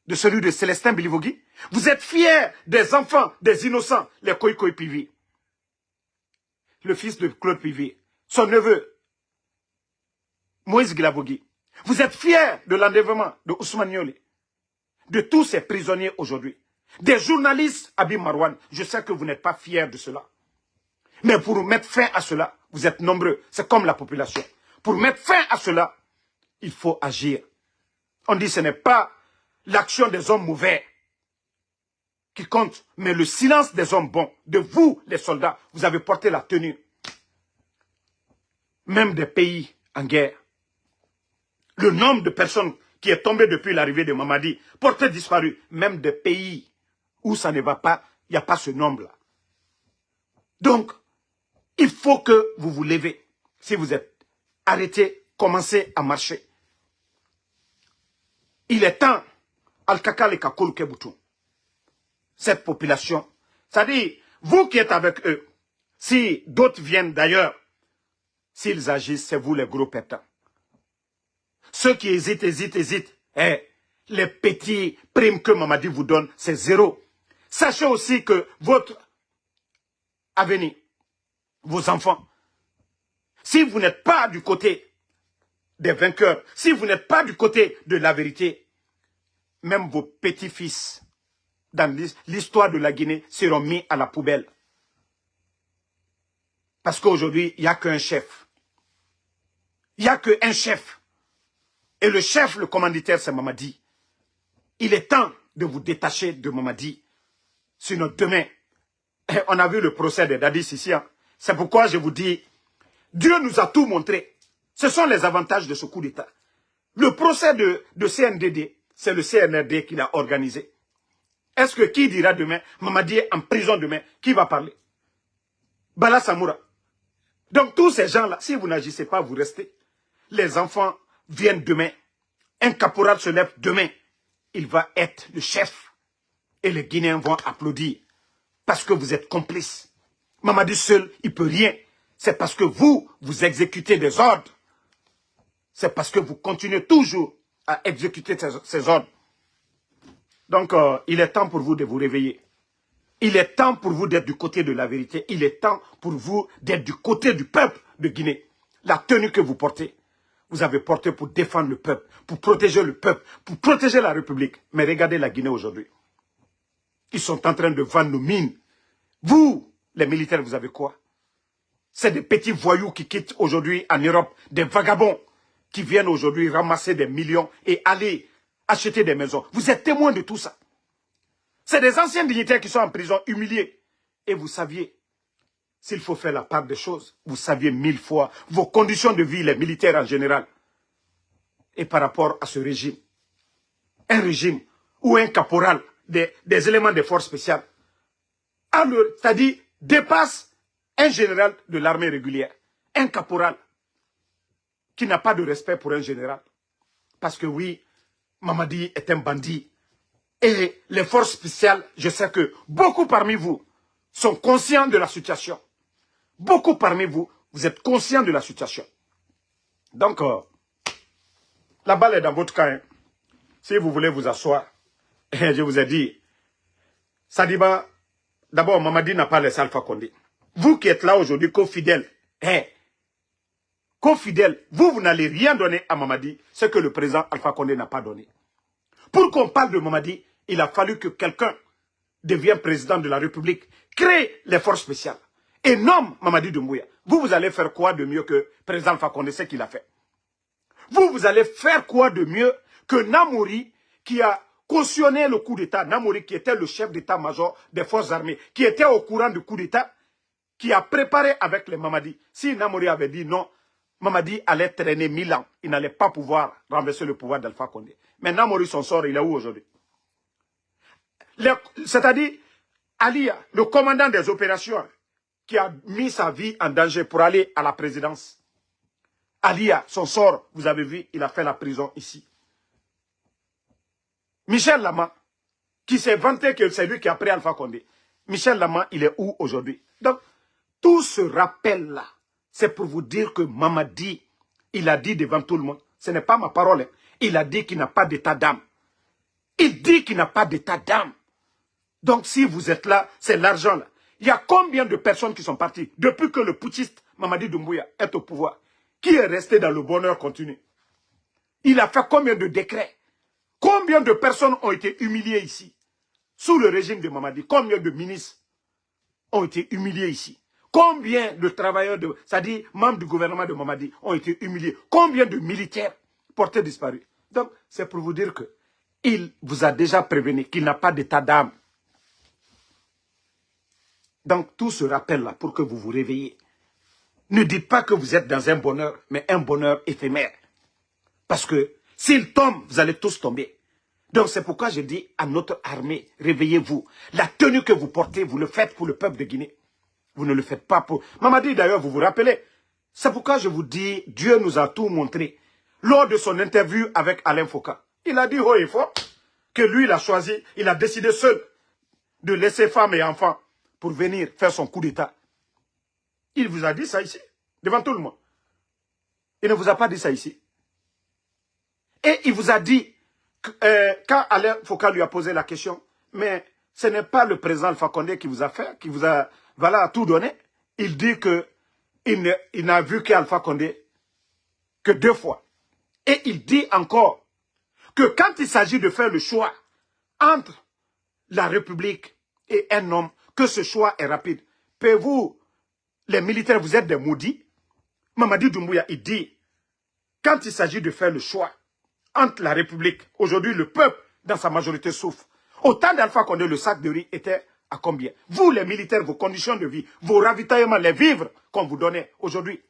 de celui de Célestin Bilivogui? Vous êtes fiers des enfants, des innocents, les Koïkoï Pivi? Le fils de Claude Pivi, son neveu, Moïse Guilavogui. Vous êtes fiers de l'enlèvement de Ousmane Niolé, de tous ces prisonniers aujourd'hui. Des journalistes, Abi Marwan, je sais que vous n'êtes pas fiers de cela. Mais pour mettre fin à cela, vous êtes nombreux, c'est comme la population. Pour mettre fin à cela, il faut agir. On dit que ce n'est pas l'action des hommes mauvais qui compte, mais le silence des hommes bons. De vous, les soldats, vous avez porté la tenue. Même des pays en guerre. Le nombre de personnes qui est tombé depuis l'arrivée de Mamadi, porté disparu, même des pays où ça ne va pas, il n'y a pas ce nombre-là. Donc, il faut que vous vous levez. Si vous êtes arrêté, commencez à marcher. Il est temps, Al-Kaka le Kakol Kebutu, cette population, c'est-à-dire, vous qui êtes avec eux, si d'autres viennent d'ailleurs, s'ils agissent, c'est vous les gros pétants. Ceux qui hésitent, les petits primes que Mamadi vous donne, c'est zéro. Sachez aussi que votre avenir, vos enfants, si vous n'êtes pas du côté des vainqueurs, si vous n'êtes pas du côté de la vérité, même vos petits-fils, dans l'histoire de la Guinée, seront mis à la poubelle. Parce qu'aujourd'hui, il n'y a qu'un chef. Il n'y a qu'un chef. Et le chef, le commanditaire, c'est Mamadi. Il est temps de vous détacher de Mamadi. Sinon, demain, on a vu le procès de Dadis ici. Hein. C'est pourquoi je vous dis, Dieu nous a tout montré. Ce sont les avantages de ce coup d'État. Le procès de CNDD, c'est le CNRD qui l'a organisé. Est-ce que qui dira demain, Mamadi est en prison demain, qui va parler? Bala Samoura. Donc tous ces gens-là, si vous n'agissez pas, vous restez. Les enfants viennent demain. Un caporal se lève demain. Il va être le chef. Et les Guinéens vont applaudir. Parce que vous êtes complices. Mamadi seul, il ne peut rien. C'est parce que vous exécutez des ordres. C'est parce que vous continuez toujours à exécuter ces ordres. Donc, il est temps pour vous de vous réveiller. Il est temps pour vous d'être du côté de la vérité. Il est temps pour vous d'être du côté du peuple de Guinée. La tenue que vous portez, vous avez porté pour défendre le peuple, pour protéger le peuple, pour protéger la République. Mais regardez la Guinée aujourd'hui. Ils sont en train de vendre nos mines. Vous, les militaires, vous avez quoi? C'est des petits voyous qui quittent aujourd'hui en Europe, des vagabonds qui viennent aujourd'hui ramasser des millions et aller acheter des maisons. Vous êtes témoins de tout ça. C'est des anciens dignitaires qui sont en prison, humiliés. Et vous saviez, s'il faut faire la part des choses, vous saviez 1000 fois vos conditions de vie, les militaires en général. Et par rapport à ce régime, un régime où un caporal, des éléments des forces spéciales, c'est-à-dire dépasse un général de l'armée régulière, un caporal qui n'a pas de respect pour un général. Parce que oui, Mamadi est un bandit. Et les forces spéciales, je sais que beaucoup parmi vous sont conscients de la situation. Beaucoup parmi vous, vous êtes conscients de la situation. Donc, la balle est dans votre camp. Hein. Si vous voulez vous asseoir, je vous ai dit, Sadiba, d'abord, Mamadi n'a pas laissé Alpha Condé. Vous qui êtes là aujourd'hui, co-fidèle, vous n'allez rien donner à Mamadi, ce que le président Alpha Condé n'a pas donné. Pour qu'on parle de Mamadi, il a fallu que quelqu'un devienne président de la République, crée les forces spéciales et nomme Mamadi Doumbouya. Vous allez faire quoi de mieux que président Alpha Condé, ce qu'il a fait? Vous allez faire quoi de mieux que Namori qui a cautionné le coup d'État, Namori qui était le chef d'état-major des forces armées, qui était au courant du coup d'État, qui a préparé avec les Mamadi. Si Namori avait dit non, Mamadi allait traîner 1000 ans. Il n'allait pas pouvoir renverser le pouvoir d'Alpha Condé. Mais Namori, son sort, il est où aujourd'hui? C'est-à-dire, Alia, le commandant des opérations, qui a mis sa vie en danger pour aller à la présidence. Alia, son sort, vous avez vu, il a fait la prison ici. Michel Lama, qui s'est vanté que c'est lui qui a pris Alpha Condé. Michel Lama, il est où aujourd'hui? Donc, tout ce rappel-là, c'est pour vous dire que Mamadi, il a dit devant tout le monde, ce n'est pas ma parole, hein, il a dit qu'il n'a pas d'état d'âme. Il dit qu'il n'a pas d'état d'âme. Donc si vous êtes là, c'est l'argent là. Il y a combien de personnes qui sont parties depuis que le putschiste Mamadi Doumbouya est au pouvoir? Qui est resté dans le bonheur continu? Il a fait combien de décrets? Combien de personnes ont été humiliées ici? Sous le régime de Mamadi, combien de ministres ont été humiliés ici? Combien de travailleurs, c'est-à-dire membres du gouvernement de Mamadi, ont été humiliés? Combien de militaires portés disparus? Donc, c'est pour vous dire que il vous a déjà prévenu qu'il n'a pas d'état d'âme. Donc, tout ce rappel-là, pour que vous vous réveillez. Ne dites pas que vous êtes dans un bonheur, mais un bonheur éphémère. Parce que s'il tombe, vous allez tous tomber. Donc c'est pourquoi je dis à notre armée, réveillez-vous. La tenue que vous portez, vous le faites pour le peuple de Guinée. Vous ne le faites pas pour... Mamadi d'ailleurs, vous vous rappelez. C'est pourquoi je vous dis, Dieu nous a tout montré. Lors de son interview avec Alain Foka, il a dit haut et fort que lui, il a choisi, il a décidé seul de laisser femmes et enfants pour venir faire son coup d'État. Il vous a dit ça ici, devant tout le monde. Il ne vous a pas dit ça ici. Et il vous a dit, quand Alain Foka lui a posé la question, mais ce n'est pas le président Alpha Condé qui vous a fait, qui vous a, voilà, tout donné. Il dit que il n'a vu qu'Alpha Condé que 2 fois. Et il dit encore que quand il s'agit de faire le choix entre la République et un homme, que ce choix est rapide. Vous, les militaires, vous êtes des maudits. Mamadi Doumbouya, il dit, quand il s'agit de faire le choix entre la République, aujourd'hui le peuple, dans sa majorité, souffre. Au temps d'Alpha Condé, le sac de riz était à combien? Vous, les militaires, vos conditions de vie, vos ravitaillements, les vivres qu'on vous donnait aujourd'hui,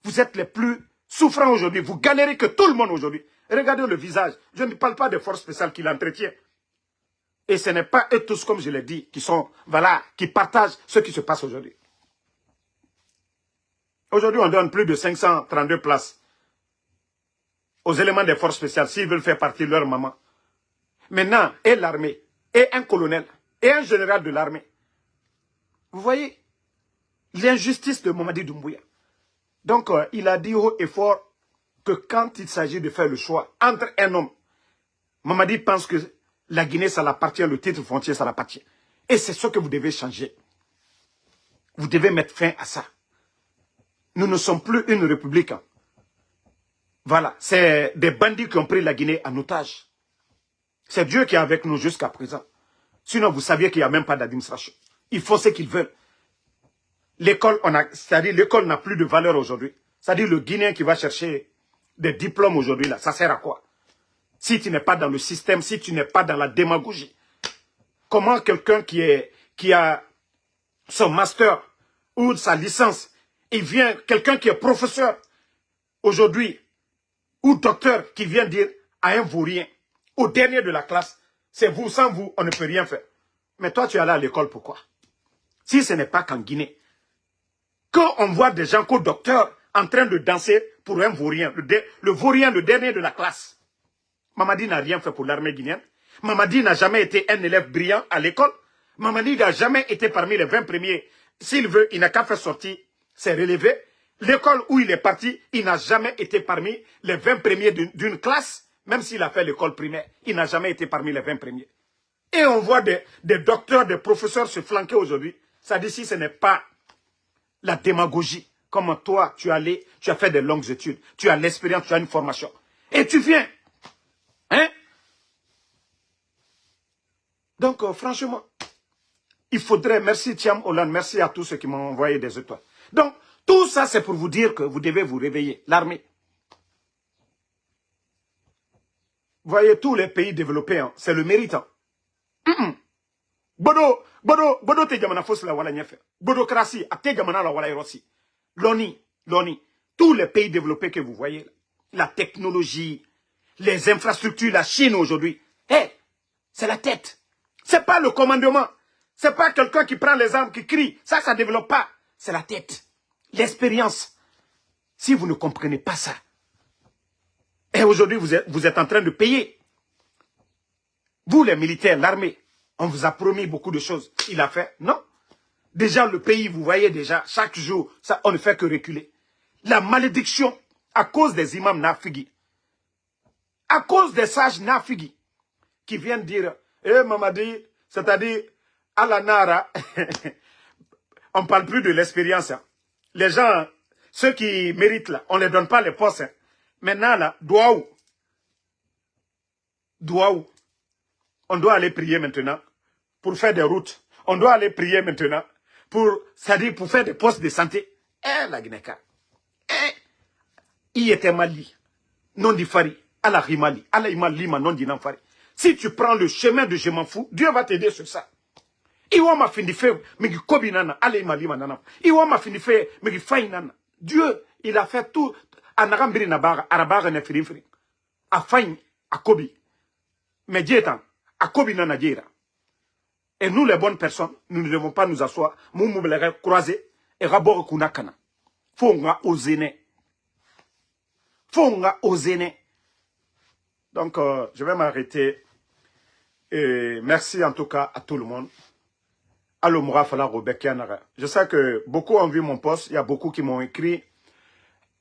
vous êtes les plus souffrants aujourd'hui. Vous galérez que tout le monde aujourd'hui. Regardez le visage. Je ne parle pas des forces spéciales qui l'entretiennent. Et ce n'est pas eux tous, comme je l'ai dit, qui sont, voilà, qui partagent ce qui se passe aujourd'hui. Aujourd'hui, on donne plus de 532 places aux éléments des forces spéciales s'ils veulent faire partie de leur maman. Maintenant, et l'armée, et un colonel, et un général de l'armée. Vous voyez l'injustice de Mamadi Doumbouya. Donc, il a dit haut et fort que quand il s'agit de faire le choix entre un homme, Mamadi pense que la Guinée, ça l'appartient, le titre frontier, ça l'appartient. Et c'est ce que vous devez changer. Vous devez mettre fin à ça. Nous ne sommes plus une république. Voilà, c'est des bandits qui ont pris la Guinée en otage. C'est Dieu qui est avec nous jusqu'à présent. Sinon, vous saviez qu'il n'y a même pas d'administration. Ils font ce qu'ils veulent. L'école, c'est-à-dire l'école n'a plus de valeur aujourd'hui. C'est-à-dire le Guinéen qui va chercher des diplômes aujourd'hui, là, ça sert à quoi? Si tu n'es pas dans le système, si tu n'es pas dans la démagogie, comment quelqu'un qui a son master ou sa licence, il vient, quelqu'un qui est professeur aujourd'hui, ou docteur qui vient dire à un vaurien, au dernier de la classe, c'est vous, sans vous, on ne peut rien faire. Mais toi, tu es allé à l'école, pourquoi? Si ce n'est pas qu'en Guinée, quand on voit des gens qu'au docteur en train de danser pour un vaurien, le vaurien, le dernier de la classe. Mamadi n'a rien fait pour l'armée guinéenne. Mamadi n'a jamais été un élève brillant à l'école. Mamadi n'a jamais été parmi les 20 premiers. S'il veut, il n'a qu'à faire sortir ses relevés. L'école où il est parti, il n'a jamais été parmi les 20 premiers d'une classe, même s'il a fait l'école primaire. Il n'a jamais été parmi les 20 premiers. Et on voit des docteurs, des professeurs se flanquer aujourd'hui. Ça dit si ce n'est pas la démagogie. Comme toi, tu as fait des longues études, tu as l'expérience, tu as une formation. Et tu viens. Hein? Donc, franchement, il faudrait, merci Thiam Hollande, merci à tous ceux qui m'ont envoyé des étoiles. Donc, tout ça, c'est pour vous dire que vous devez vous réveiller, l'armée. Vous voyez, tous les pays développés, hein, c'est le mérite. Hein. Bodo te jamana fos la wala nyefe. Bodocratie, a te jamana la wala erosi. L'ONI, tous les pays développés que vous voyez, la technologie, les infrastructures, la Chine aujourd'hui, c'est la tête. C'est pas le commandement. C'est pas quelqu'un qui prend les armes, qui crie. Ça ne développe pas. C'est la tête. L'expérience. Si vous ne comprenez pas ça, et aujourd'hui vous êtes en train de payer. Vous les militaires, l'armée, on vous a promis beaucoup de choses. Il a fait, non. Déjà le pays, vous voyez déjà, chaque jour, ça, on ne fait que reculer. La malédiction à cause des imams Nafigi. À cause des sages Nafigi. Qui viennent dire, Mamadi, c'est-à-dire, à la Nara, on ne parle plus de l'expérience. Hein. Les gens, ceux qui méritent là, on ne les donne pas les postes. Hein. Maintenant là, Douaou, on doit aller prier maintenant pour faire des routes. On doit aller prier maintenant c'est-à-dire pour faire des postes de santé. La Guinée-Ka. Il était mali, non di fari, à la rimali, à la imal lima, non di nanfari. Si tu prends le chemin de je m'en fous, Dieu va t'aider sur ça. Iwa ma fini fait, migi kobi nana, allez ma lima nana. Iwa ma fini fait, migi faï nana. Dieu, il a fait tout. Anarambiri nabara, arabara ne firi. A faï, a kobi. Mais Dieu étant, a kobi nana dira. Et nous, les bonnes personnes, nous ne devons pas nous asseoir, nous croiser, et rabor kunakana. Faut nga oser. Faut nga oser. Donc, je vais m'arrêter. Et merci en tout cas à tout le monde. Allo Moura Fala Robekianara. Je sais que beaucoup ont vu mon post, il y a beaucoup qui m'ont écrit.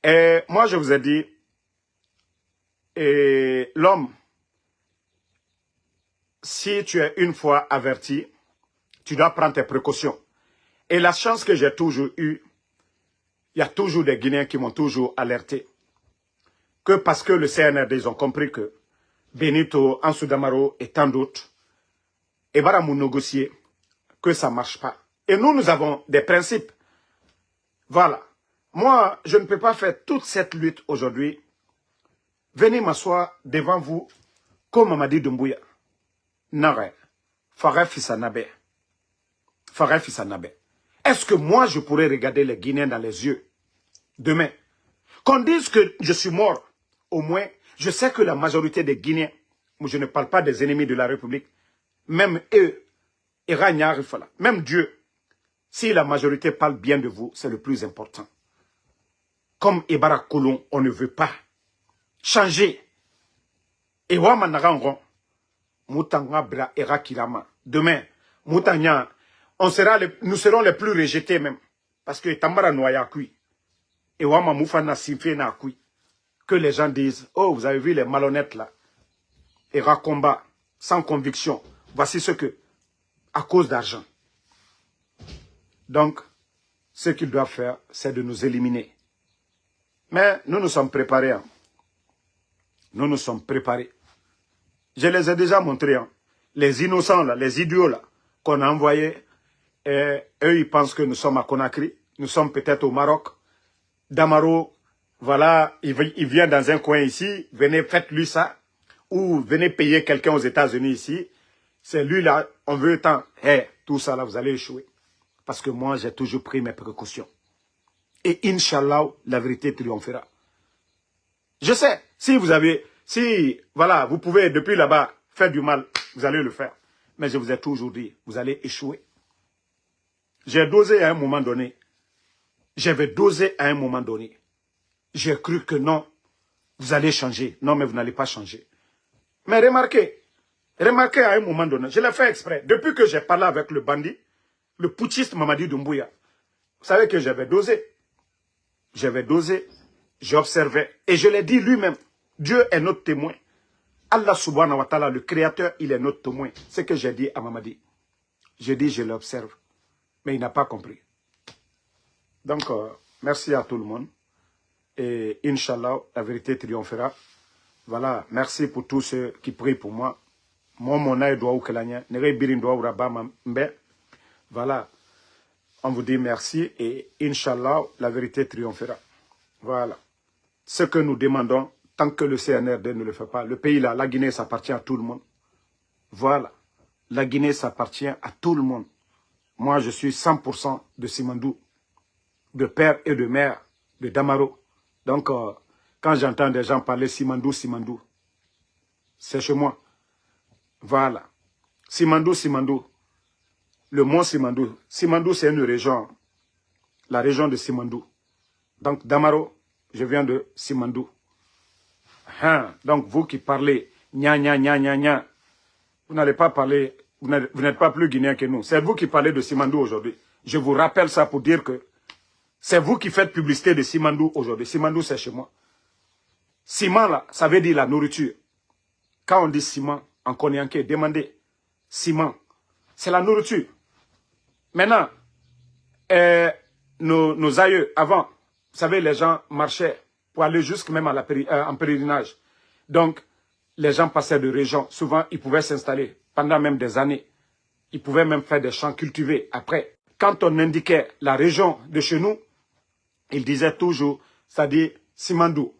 Et moi, je vous ai dit, l'homme, si tu es une fois averti, tu dois prendre tes précautions. Et la chance que j'ai toujours eue, il y a toujours des Guinéens qui m'ont toujours alerté. Que parce que le CNRD, ils ont compris que Benito, Ansou Damaro et tant d'autres, et voilà nous négocier, que ça ne marche pas. Et nous avons des principes. Voilà. Moi, je ne peux pas faire toute cette lutte aujourd'hui. Venez m'asseoir devant vous, comme Mamadi Doumbouya. Nare, Farah Fissanabe. Farah Fissanabe. Est-ce que moi, je pourrais regarder les Guinéens dans les yeux demain? Qu'on dise que je suis mort, au moins, je sais que la majorité des Guinéens, je ne parle pas des ennemis de la République, même eux, même Dieu, si la majorité parle bien de vous, c'est le plus important. Comme Ebara Kolon, on ne veut pas changer. Et Wamanarangon, Moutanga Bra Era Kirama. Demain, Moutanya, nous serons les plus rejetés même. Parce que Tambara Noya Kui. Et Wama Moufana Simfe na Kui. Que les gens disent, oh, vous avez vu les malhonnêtes là. Era combat, sans conviction. Voici ce que, à cause d'argent. Donc, ce qu'ils doivent faire, c'est de nous éliminer. Mais nous nous sommes préparés. Hein. Nous nous sommes préparés. Je les ai déjà montrés. Hein. Les innocents, là, les idiots là, qu'on a envoyés, eux, ils pensent que nous sommes à Conakry. Nous sommes peut-être au Maroc. Damaro, voilà, il vient dans un coin ici. Venez, faites-lui ça. Ou venez payer quelqu'un aux États-Unis ici. C'est lui là, on veut tant. Hey, tout ça là, vous allez échouer. Parce que moi, j'ai toujours pris mes précautions. Et Inch'Allah, la vérité triomphera. Je sais, voilà, vous pouvez depuis là-bas faire du mal, vous allez le faire. Mais je vous ai toujours dit, vous allez échouer. J'ai dosé à un moment donné. J'avais dosé à un moment donné. J'ai cru que non, vous allez changer. Non, mais vous n'allez pas changer. Mais remarquez à un moment donné, je l'ai fait exprès. Depuis que j'ai parlé avec le bandit, le putschiste Mamadi Doumbouya, vous savez que j'avais dosé. J'avais dosé, j'observais. Et je l'ai dit lui-même, Dieu est notre témoin. Allah subhanahu wa ta'ala, le créateur, il est notre témoin. C'est ce que j'ai dit à Mamadi. J'ai dit, je l'observe. Mais il n'a pas compris. Donc, merci à tout le monde. Et Inch'Allah, la vérité triomphera. Voilà, merci pour tous ceux qui prient pour moi. Voilà, on vous dit merci et Inch'Allah, la vérité triomphera. Voilà. Ce que nous demandons, tant que le CNRD ne le fait pas, le pays là, la Guinée, ça appartient à tout le monde. Voilà. La Guinée, ça appartient à tout le monde. Moi, je suis 100% de Simandou, de père et de mère, de Damaro. Donc, quand j'entends des gens parler Simandou, Simandou, c'est chez moi. Voilà. Simandou, Simandou. Le mont Simandou. Simandou, c'est une région. La région de Simandou. Donc, Damaro, je viens de Simandou. Hein. Donc, vous qui parlez, gna, gna, gna, gna, gna, vous n'allez pas parler, vous n'êtes pas plus guinéen que nous. C'est vous qui parlez de Simandou aujourd'hui. Je vous rappelle ça pour dire que c'est vous qui faites publicité de Simandou aujourd'hui. Simandou, c'est chez moi. Ciment, là, ça veut dire la nourriture. Quand on dit ciment, en Konyanké, demandez ciment. C'est la nourriture. Maintenant, nos aïeux, avant, vous savez, les gens marchaient pour aller jusque même en pèlerinage. Donc, les gens passaient de région. Souvent, ils pouvaient s'installer pendant même des années. Ils pouvaient même faire des champs cultivés. Après, quand on indiquait la région de chez nous, ils disaient toujours, c'est-à-dire Simandou,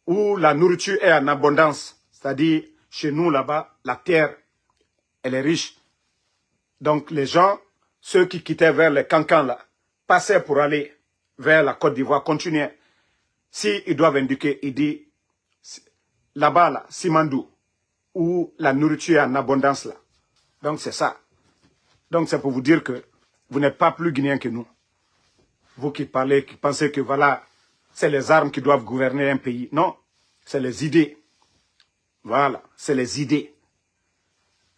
où la nourriture est en abondance. C'est-à-dire, chez nous, là-bas, la terre, elle est riche. Donc les gens, ceux qui quittaient vers les cancans là, passaient pour aller vers la Côte d'Ivoire, continuaient. S'ils doivent indiquer, il dit, là-bas, là, Simandou, où la nourriture est en abondance là. Donc c'est ça. Donc c'est pour vous dire que vous n'êtes pas plus guinéen que nous. Vous qui parlez, qui pensez que voilà, c'est les armes qui doivent gouverner un pays. Non, c'est les idées. Voilà, c'est les idées.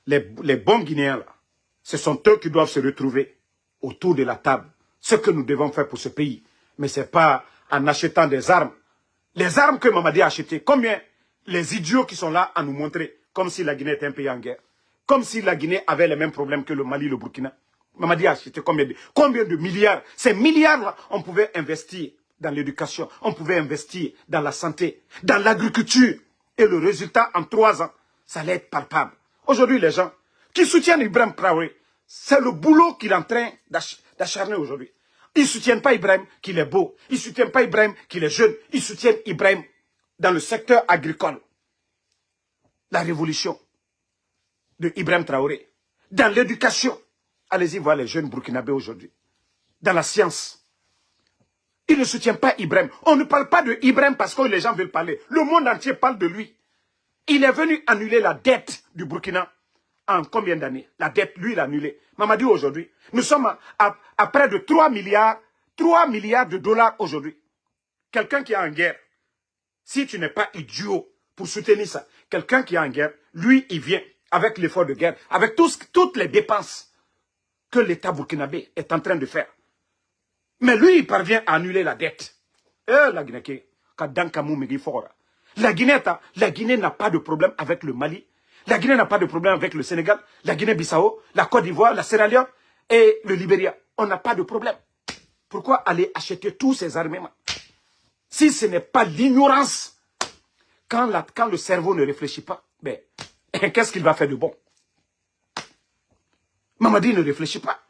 Les bons Guinéens, là, ce sont eux qui doivent se retrouver autour de la table. Ce que nous devons faire pour ce pays. Mais ce n'est pas en achetant des armes. Les armes que Mamadi a achetées, combien les idiots qui sont là à nous montrer, comme si la Guinée était un pays en guerre. Comme si la Guinée avait les mêmes problèmes que le Mali, le Burkina. Mamadi a acheté combien de milliards? Ces milliards-là, on pouvait investir dans l'éducation, on pouvait investir dans la santé, dans l'agriculture. Et le résultat, en 3 ans, ça allait être palpable. Aujourd'hui, les gens qui soutiennent Ibrahim Traoré, c'est le boulot qu'il est en train d'acharner aujourd'hui. Ils ne soutiennent pas Ibrahim qu'il est beau. Ils ne soutiennent pas Ibrahim qu'il est jeune. Ils soutiennent Ibrahim dans le secteur agricole. La révolution de Ibrahim Traoré. Dans l'éducation. Allez-y voir les jeunes burkinabés aujourd'hui. Dans la science. Ils ne soutiennent pas Ibrahim. On ne parle pas de Ibrahim parce que les gens veulent parler. Le monde entier parle de lui. Il est venu annuler la dette du Burkina en combien d'années? La dette, lui, il a annulé. Mamadi, aujourd'hui, nous sommes à près de 3 milliards de dollars aujourd'hui. Quelqu'un qui est en guerre, si tu n'es pas idiot pour soutenir ça, quelqu'un qui est en guerre, lui, il vient avec l'effort de guerre, avec toutes les dépenses que l'État burkinabé est en train de faire. Mais lui, il parvient à annuler la dette. La Guinée, la Guinée n'a pas de problème avec le Mali. La Guinée n'a pas de problème avec le Sénégal, la Guinée-Bissau, la Côte d'Ivoire, la Sierra Leone et le Libéria. On n'a pas de problème. Pourquoi aller acheter tous ces armements? Si ce n'est pas l'ignorance, quand le cerveau ne réfléchit pas, ben, qu'est-ce qu'il va faire de bon? Mamadi ne réfléchit pas.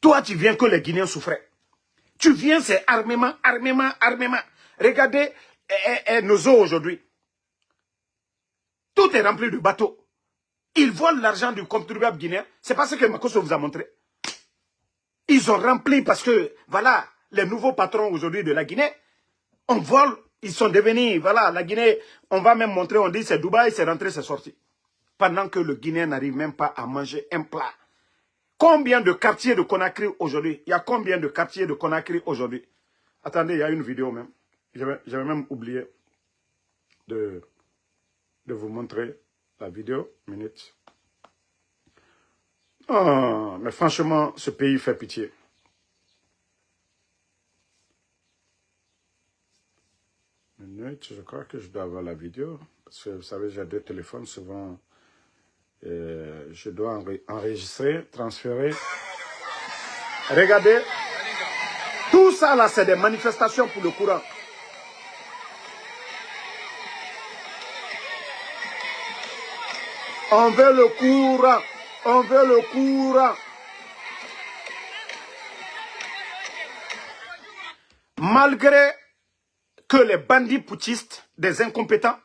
Toi, tu viens que les Guinéens souffraient. Tu viens, c'est armement. Regardez nos eaux aujourd'hui. Tout est rempli de bateaux. Ils volent l'argent du contribuable guinéen. C'est pas ce que Makosso vous a montré. Ils ont rempli parce que, voilà, les nouveaux patrons aujourd'hui de la Guinée, on vole, ils sont devenus, voilà, la Guinée, on va même montrer, on dit c'est Dubaï, c'est rentré, c'est sorti. Pendant que le Guinéen n'arrive même pas à manger un plat. Combien de quartiers de Conakry aujourd'hui? Il y a combien de quartiers de Conakry aujourd'hui? Attendez, il y a une vidéo même. J'avais même oublié de vous montrer la vidéo. Minute. Oh, mais franchement, ce pays fait pitié. Minute, je crois que je dois avoir la vidéo. Parce que vous savez, j'ai 2 téléphones souvent. Je dois enregistrer, transférer. Regardez. Tout ça là, c'est des manifestations pour le courant. On veut le courant. On veut le courant. Malgré que les bandits putschistes, des incompétents,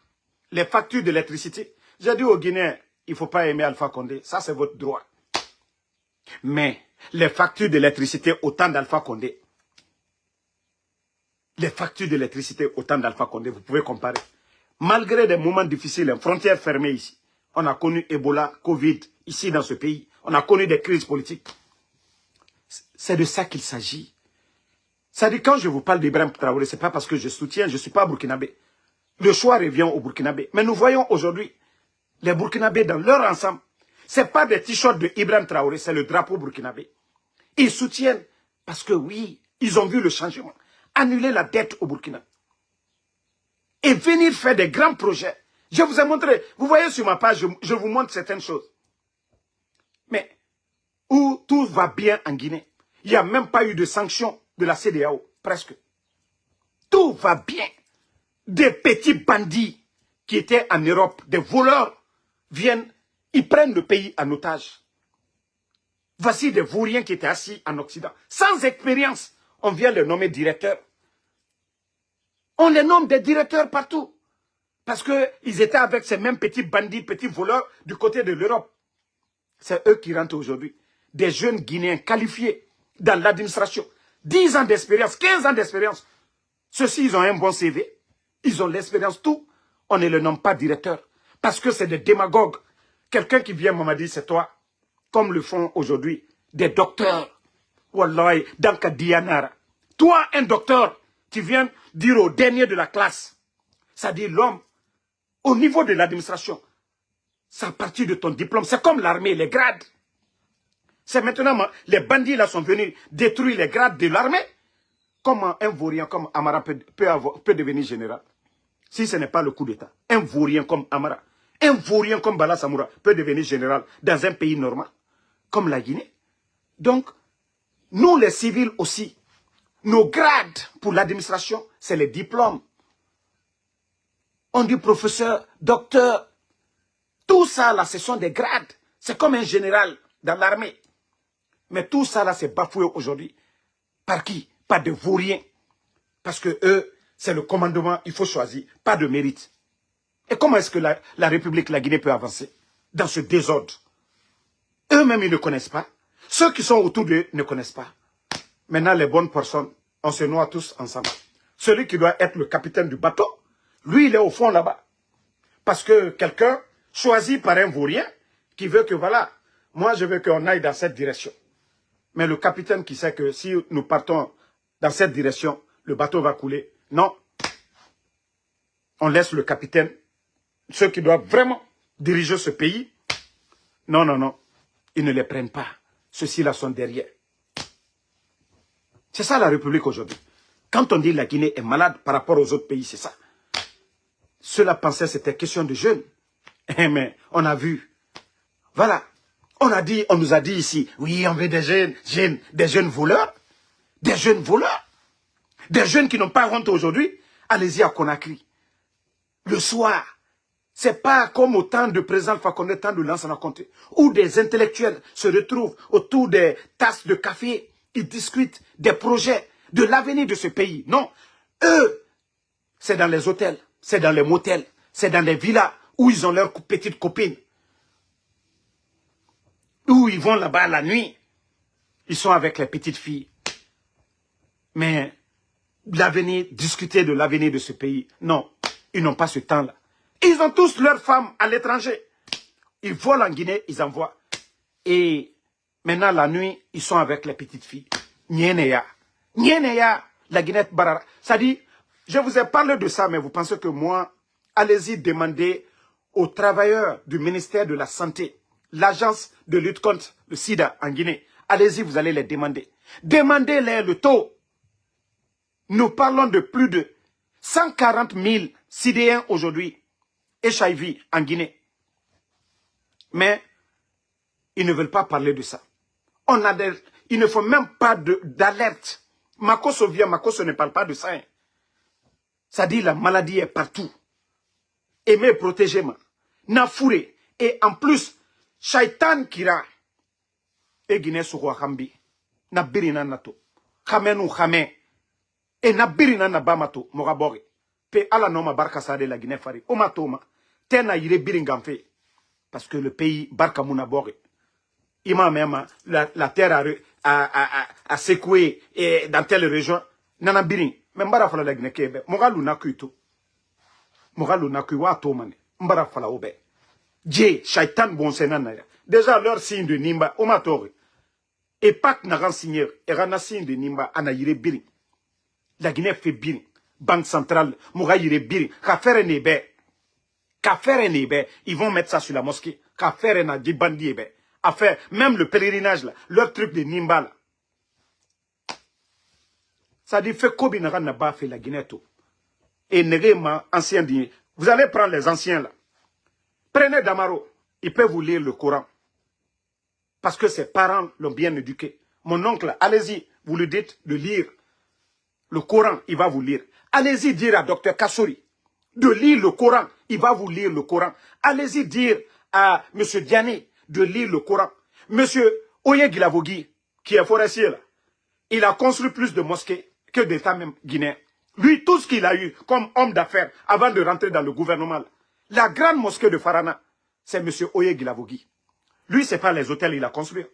les factures d'électricité, j'ai dit aux Guinéens, il ne faut pas aimer Alpha Condé, ça c'est votre droit. Mais les factures d'électricité au temps d'Alpha Condé, vous pouvez comparer. Malgré des moments difficiles, frontières fermées ici, on a connu Ebola, Covid, ici dans ce pays. On a connu des crises politiques. C'est de ça qu'il s'agit. C'est-à-dire, quand je vous parle d'Ibrahim Traoré, ce n'est pas parce que je soutiens, je ne suis pas burkinabé. Le choix revient aux Burkinabés. Mais nous voyons aujourd'hui, les Burkinabés dans leur ensemble, ce n'est pas des t-shirts de Ibrahim Traoré, c'est le drapeau burkinabé. Ils soutiennent parce que oui, ils ont vu le changement. Annuler la dette au Burkina. Et venir faire des grands projets. Je vous ai montré, vous voyez sur ma page, je vous montre certaines choses. Mais où tout va bien en Guinée, il n'y a même pas eu de sanctions de la CEDEAO, presque. Tout va bien. Des petits bandits qui étaient en Europe, des voleurs, viennent, ils prennent le pays en otage. Voici des vauriens qui étaient assis en Occident. Sans expérience, on vient les nommer directeurs. On les nomme des directeurs partout. Parce qu'ils étaient avec ces mêmes petits bandits, petits voleurs du côté de l'Europe. C'est eux qui rentrent aujourd'hui. des jeunes Guinéens qualifiés dans l'administration. 10 ans d'expérience, 15 ans d'expérience. Ceux-ci, ils ont un bon CV. Ils ont l'expérience, tout. On ne le nomme pas directeur. Parce que c'est des démagogues. Quelqu'un qui vient m'a dit, c'est toi. Comme le font aujourd'hui des docteurs. Wallahi, dans Kadianara. Toi, un docteur, qui vient dire au dernier de la classe. C'est-à-dire l'homme, au niveau de l'administration, c'est à partir de ton diplôme. C'est comme l'armée, les grades. C'est maintenant, les bandits là sont venus détruire les grades de l'armée. Comment un vaurien comme Amara peut devenir général? Si ce n'est pas le coup d'État. Un vaurien comme Amara, un vaurien comme Bala Samoura peut devenir général dans un pays normal, comme la Guinée. Donc, nous les civils aussi, nos grades pour l'administration, c'est les diplômes. On dit professeur, docteur, tout ça là, ce sont des grades. C'est comme un général dans l'armée. Mais tout ça là, c'est bafoué aujourd'hui. Par qui? Par des vauriens. Parce que eux, c'est le commandement, il faut choisir, pas de mérite. Et comment est-ce que la République, la Guinée peut avancer dans ce désordre? Eux-mêmes, ils ne connaissent pas. Ceux qui sont autour d'eux ne connaissent pas. Maintenant, les bonnes personnes, on se noie tous ensemble. Celui qui doit être le capitaine du bateau, lui, il est au fond là-bas. Parce que quelqu'un choisi par un vaurien qui veut que, voilà, moi, je veux qu'on aille dans cette direction. Mais le capitaine qui sait que si nous partons dans cette direction, le bateau va couler. Non. On laisse le capitaine, ceux qui doivent vraiment diriger ce pays. Non, non, non. Ils ne les prennent pas. Ceux-ci là sont derrière. C'est ça la République aujourd'hui. Quand on dit la Guinée est malade par rapport aux autres pays, c'est ça. Ceux-là pensaient que c'était question de jeunes. Mais on a vu. Voilà. On nous a dit ici, oui, on veut des jeunes voleurs. Des jeunes voleurs. Des jeunes qui n'ont pas honte aujourd'hui. Allez-y à Conakry. Le soir. C'est pas comme au temps de président Fakonde, temps de Lansana Conté, où des intellectuels se retrouvent autour des tasses de café. Ils discutent des projets, de l'avenir de ce pays. Non. Eux, c'est dans les hôtels, c'est dans les motels, c'est dans les villas où ils ont leurs petites copines. Où ils vont là-bas la nuit. Ils sont avec les petites filles. Mais l'avenir, discuter de l'avenir de ce pays, non, ils n'ont pas ce temps-là. Ils ont tous leurs femmes à l'étranger. Ils volent en Guinée, ils envoient. Et maintenant, la nuit, ils sont avec les petites filles. Nyeneya. Nyeneya, la Guinée Barara. Ça dit, je vous ai parlé de ça, mais vous pensez que moi, allez-y demander aux travailleurs du ministère de la Santé, l'agence de lutte contre le sida en Guinée. Allez-y, vous allez les demander. Demandez-les le taux. Nous parlons de plus de 140 000 sidéens aujourd'hui, HIV en Guinée. Mais ils ne veulent pas parler de ça. Il ne faut même pas d'alerte. Makoso vient, Makoso ne parle pas de ça. Hein. Ça dit la maladie est partout. Aimez, protégez-moi. Nafoure. Et en plus, Shaitan Kira. Et Guinée Souwa Hambi. Nabirina Nato. Khamenu Khame. Et Nabirina Nabamato. Mogabori. Pe ala noma barka sade la Guinée Fari. Omatoma. Tena yire biringamfe. Parce que le pays barka muna bori. Ima même la terre a secoué et dans telle région. Nana birin. Mais mbara fala la Guinée Kebe. Mogalu nakuito. Mogalu nakuwa tomane. Mbara fala obe. Dje, Shaitan bonsenana. Déjà leur signe de Nimba. Omatori. Et pas que n'a signé. Et rana signe de Nimba. Anayire birin. La Guinée fait birin. Banque centrale. Mogaïre birin. Kafere nebe. Kafere nebe. Ils vont mettre ça sur la mosquée. Kafere na di bandi ebe. À faire même le pèlerinage là. Leur truc de Nimba là. Ça dit fait Kobi n'a pas fait la Guinée tout. Et Nerema, ancien dîner. Vous allez prendre les anciens là. Prenez Damaro. Il peut vous lire le Coran. Parce que ses parents l'ont bien éduqué. Mon oncle, allez-y, vous lui dites de lire le Coran, il va vous lire. Allez-y dire à Dr Kassouri de lire le Coran, il va vous lire le Coran. Allez-y dire à M. Diané de lire le Coran. M. Oye Guilavogui, qui est forestier là, il a construit plus de mosquées que d'État même guinéen. Lui, tout ce qu'il a eu comme homme d'affaires avant de rentrer dans le gouvernement, là, la grande mosquée de Farana, c'est M. Oye Guilavogui. Lui, ce n'est pas les hôtels qu'il a construits.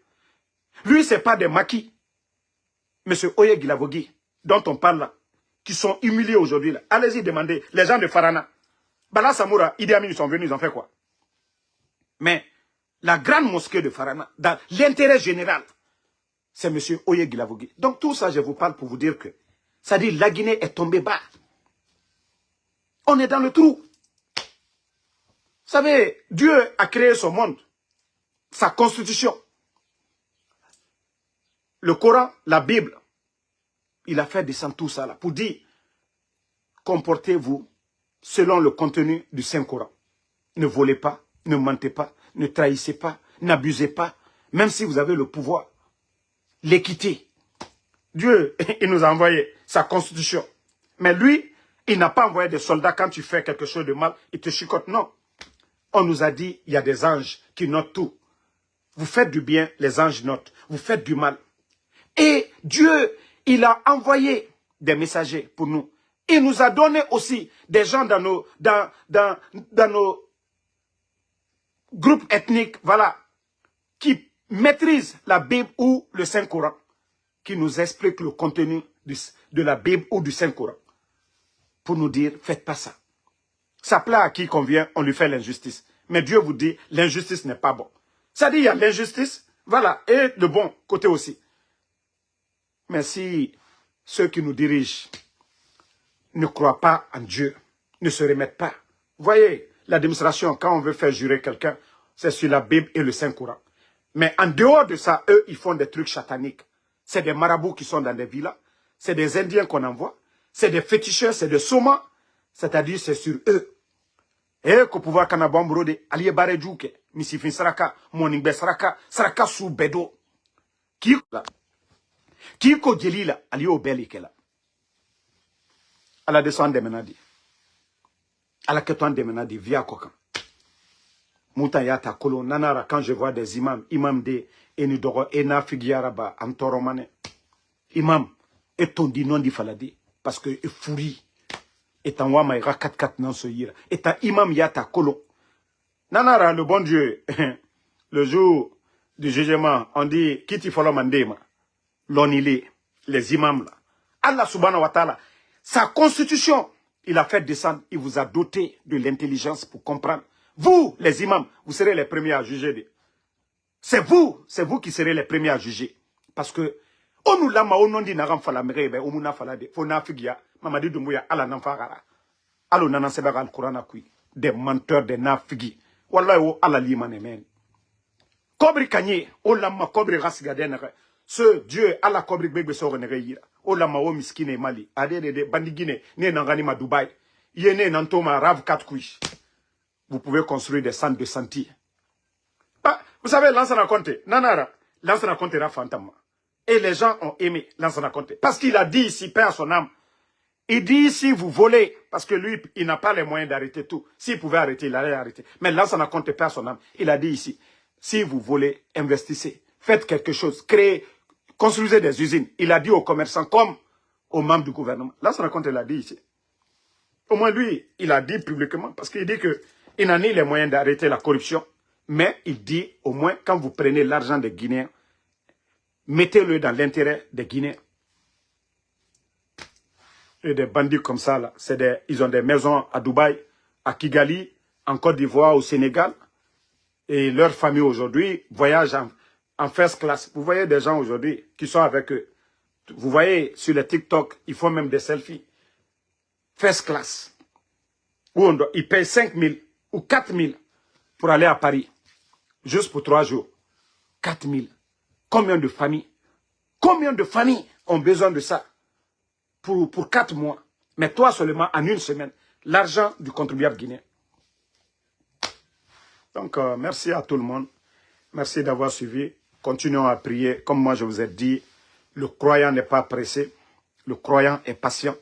Lui, ce n'est pas des maquis. Monsieur Oye Guilavogui, dont on parle là, qui sont humiliés aujourd'hui. Allez-y demander, les gens de Farana. Bala Samoura, Idi Amin, ils sont venus, ils ont fait quoi? Mais la grande mosquée de Farana, dans l'intérêt général, c'est monsieur Oye Guilavogui. Donc tout ça, je vous parle pour vous dire que, ça dit, la Guinée est tombée bas. On est dans le trou. Vous savez, Dieu a créé son monde, sa constitution. Le Coran, la Bible, il a fait descendre tout ça là pour dire, comportez-vous selon le contenu du Saint-Coran. Ne volez pas, ne mentez pas, ne trahissez pas, n'abusez pas, même si vous avez le pouvoir. L'équité. Dieu, il nous a envoyé sa constitution. Mais lui, il n'a pas envoyé des soldats quand tu fais quelque chose de mal, il te chicote. Non. On nous a dit, il y a des anges qui notent tout. Vous faites du bien, les anges notent. Vous faites du mal. Et Dieu, il a envoyé des messagers pour nous. Il nous a donné aussi des gens dans nos groupes ethniques, voilà, qui maîtrisent la Bible ou le Saint-Coran, qui nous expliquent le contenu de la Bible ou du Saint-Coran, pour nous dire, faites pas ça. Ça plaît à qui convient, on lui fait l'injustice. Mais Dieu vous dit, l'injustice n'est pas bon. Ça dit, il y a l'injustice, voilà, et le bon côté aussi. Mais si ceux qui nous dirigent ne croient pas en Dieu, ne se remettent pas. Vous voyez, la démonstration, quand on veut faire jurer quelqu'un, c'est sur la Bible et le Saint-Coran. Mais en dehors de ça, eux, ils font des trucs sataniques. C'est des marabouts qui sont dans des villas, c'est des Indiens qu'on envoie, c'est des féticheurs, c'est des somas, c'est-à-dire c'est sur eux. Et qu'au pouvoir Kanabon Brode, Aliye Baredjouke, Missifin Saraka, Moningbe Saraka, Saraka sous Bedo. Qui ko Djelila, Aliye Obelikela. À la descente des menadi. À la quête des menadi, via Kokan. Moutan Yata Kolo, Nanara, quand je vois des imams, imam de Enidoro, Ena Figiaraba, Antoromane, imam, et ton dit non di faladi, parce que il fourit. Et en wama ira 4-4 nan so yira. Et en imam Yata Kolo. Nanara, le bon Dieu, le jour du jugement, on dit, Kiti Folo Mandema, l'onilé, les imams là. Allah subhanahu wa ta'ala, sa constitution, il a fait descendre, il vous a doté de l'intelligence pour comprendre. Vous, les imams, vous serez les premiers à juger. C'est vous qui serez les premiers à juger. Parce que, on nous l'a on dit n'aram fala merebe, on nous n'a fala de, faut n'a figia, mamadi dumbuya, ala n'enfagara. Alo nana sebara al-Qur'an kui, des menteurs, des nafigi. Wallah o ala liman emen. Kobri kanye, o lama kobri rasigaden, ce Dieu, ala kobri bebe sore nereira. O lama o miskine mali, ade de bandigine, ne nangani ma Dubaï, yene nantoma rav 4 kuish. Vous pouvez construire des centres de santé. Ah, vous savez, Lansana Conte, Nanara, Lansana Conte era fantôme. Et les gens ont aimé Lansana Conte. Parce qu'il a dit ici, paix à son âme. Il dit ici, vous volez. Parce que lui, il n'a pas les moyens d'arrêter tout. S'il pouvait arrêter, il allait arrêter. Mais Lansana Conte, paix à son âme. Il a dit ici, si vous volez, investissez. Faites quelque chose. Créez, construisez des usines. Il a dit aux commerçants comme aux membres du gouvernement. Lansana Conte l'a dit ici. Au moins lui, il a dit publiquement. Parce qu'il dit que il n'a ni les moyens d'arrêter la corruption, mais il dit au moins quand vous prenez l'argent des Guinéens, mettez-le dans l'intérêt des Guinéens. Et des bandits comme ça, là, ils ont des maisons à Dubaï, à Kigali, en Côte d'Ivoire, au Sénégal. Et leur famille aujourd'hui voyage en first class. Vous voyez des gens aujourd'hui qui sont avec eux. Vous voyez sur les TikTok, ils font même des selfies. First class. Où ils payent 5 000 ou 4 000 pour aller à Paris. Juste pour 3 jours. 4 000. Combien de familles ont besoin de ça pour 4 mois? Mais toi seulement, en une semaine, l'argent du contribuable guinéen. Donc, merci à tout le monde. Merci d'avoir suivi. Continuons à prier. Comme moi, je vous ai dit, le croyant n'est pas pressé. Le croyant est patient.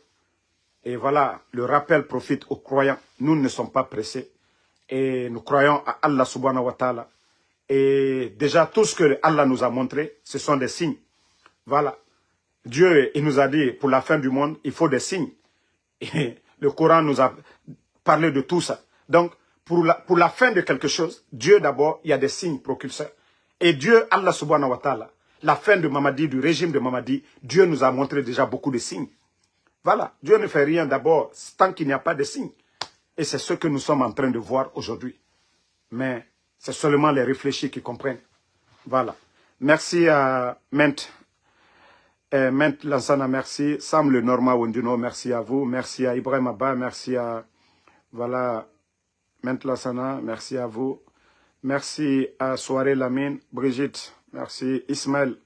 Et voilà, le rappel profite aux croyants. Nous ne sommes pas pressés. Et nous croyons à Allah subhanahu wa ta'ala. Et déjà, tout ce que Allah nous a montré, ce sont des signes. Voilà. Dieu, il nous a dit, pour la fin du monde, il faut des signes. Et le Coran nous a parlé de tout ça. Donc, pour la fin de quelque chose, Dieu d'abord, il y a des signes propulseurs. Et Dieu, Allah subhanahu wa ta'ala, la fin de Mamadi, du régime de Mamadi, Dieu nous a montré déjà beaucoup de signes. Voilà, Dieu ne fait rien d'abord tant qu'il n'y a pas de signes. Et c'est ce que nous sommes en train de voir aujourd'hui. Mais c'est seulement les réfléchis qui comprennent. Voilà. Merci à Ment Lansana, merci. Sam le Norma Wondino, merci à vous. Merci à Ibrahim Abba, merci à... Voilà, Ment Lansana, merci à vous. Merci à Soirée Lamine, Brigitte, merci. Ismaël,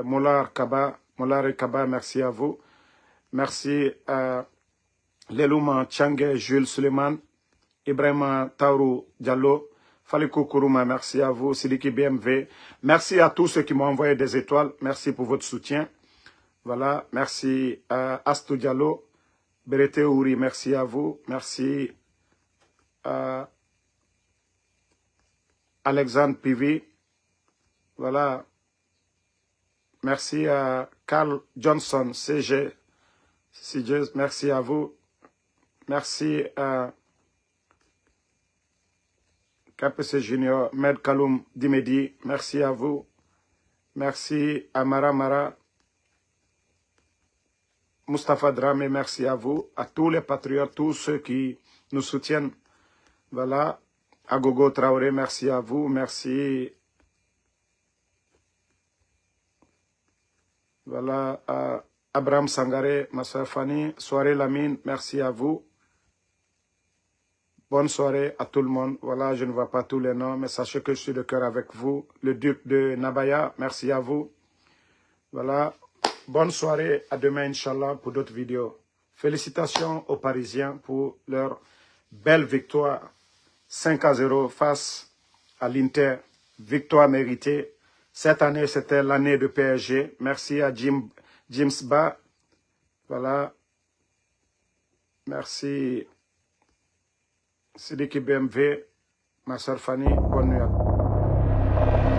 Molar et Kaba, merci à vous. Merci à Lelouma Tchangé, Jules Suleiman, Ibrahim Taurou Diallo, Falikou Kourouma, merci à vous, Sidiki BMV. Merci à tous ceux qui m'ont envoyé des étoiles. Merci pour votre soutien. Voilà, merci à Astou Diallo, Berete Ouri, merci à vous. Merci à Alexandre Pivi. Voilà. Merci à Carl Johnson, CG. Merci à vous. Merci à KPC Junior, Med Kaloum Dimedi, merci à vous. Merci à Mara, Mustapha Dramé, merci à vous. À tous les patriotes, tous ceux qui nous soutiennent. Voilà. À Gogo Traoré, merci à vous. Merci. Voilà. À Abraham Sangaré, ma soeur Fanny, Soirée Lamine, merci à vous. Bonne soirée à tout le monde. Voilà, je ne vois pas tous les noms, mais sachez que je suis de cœur avec vous. Le duc de Nabaya, merci à vous. Voilà, bonne soirée. À demain, Inch'Allah, pour d'autres vidéos. Félicitations aux Parisiens pour leur belle victoire. 5-0 face à l'Inter. Victoire méritée. Cette année, c'était l'année de PSG. Merci à James Ba. Voilà. Merci. Sidiki BMV, ma soeur Fanny, bonne nuit à tous.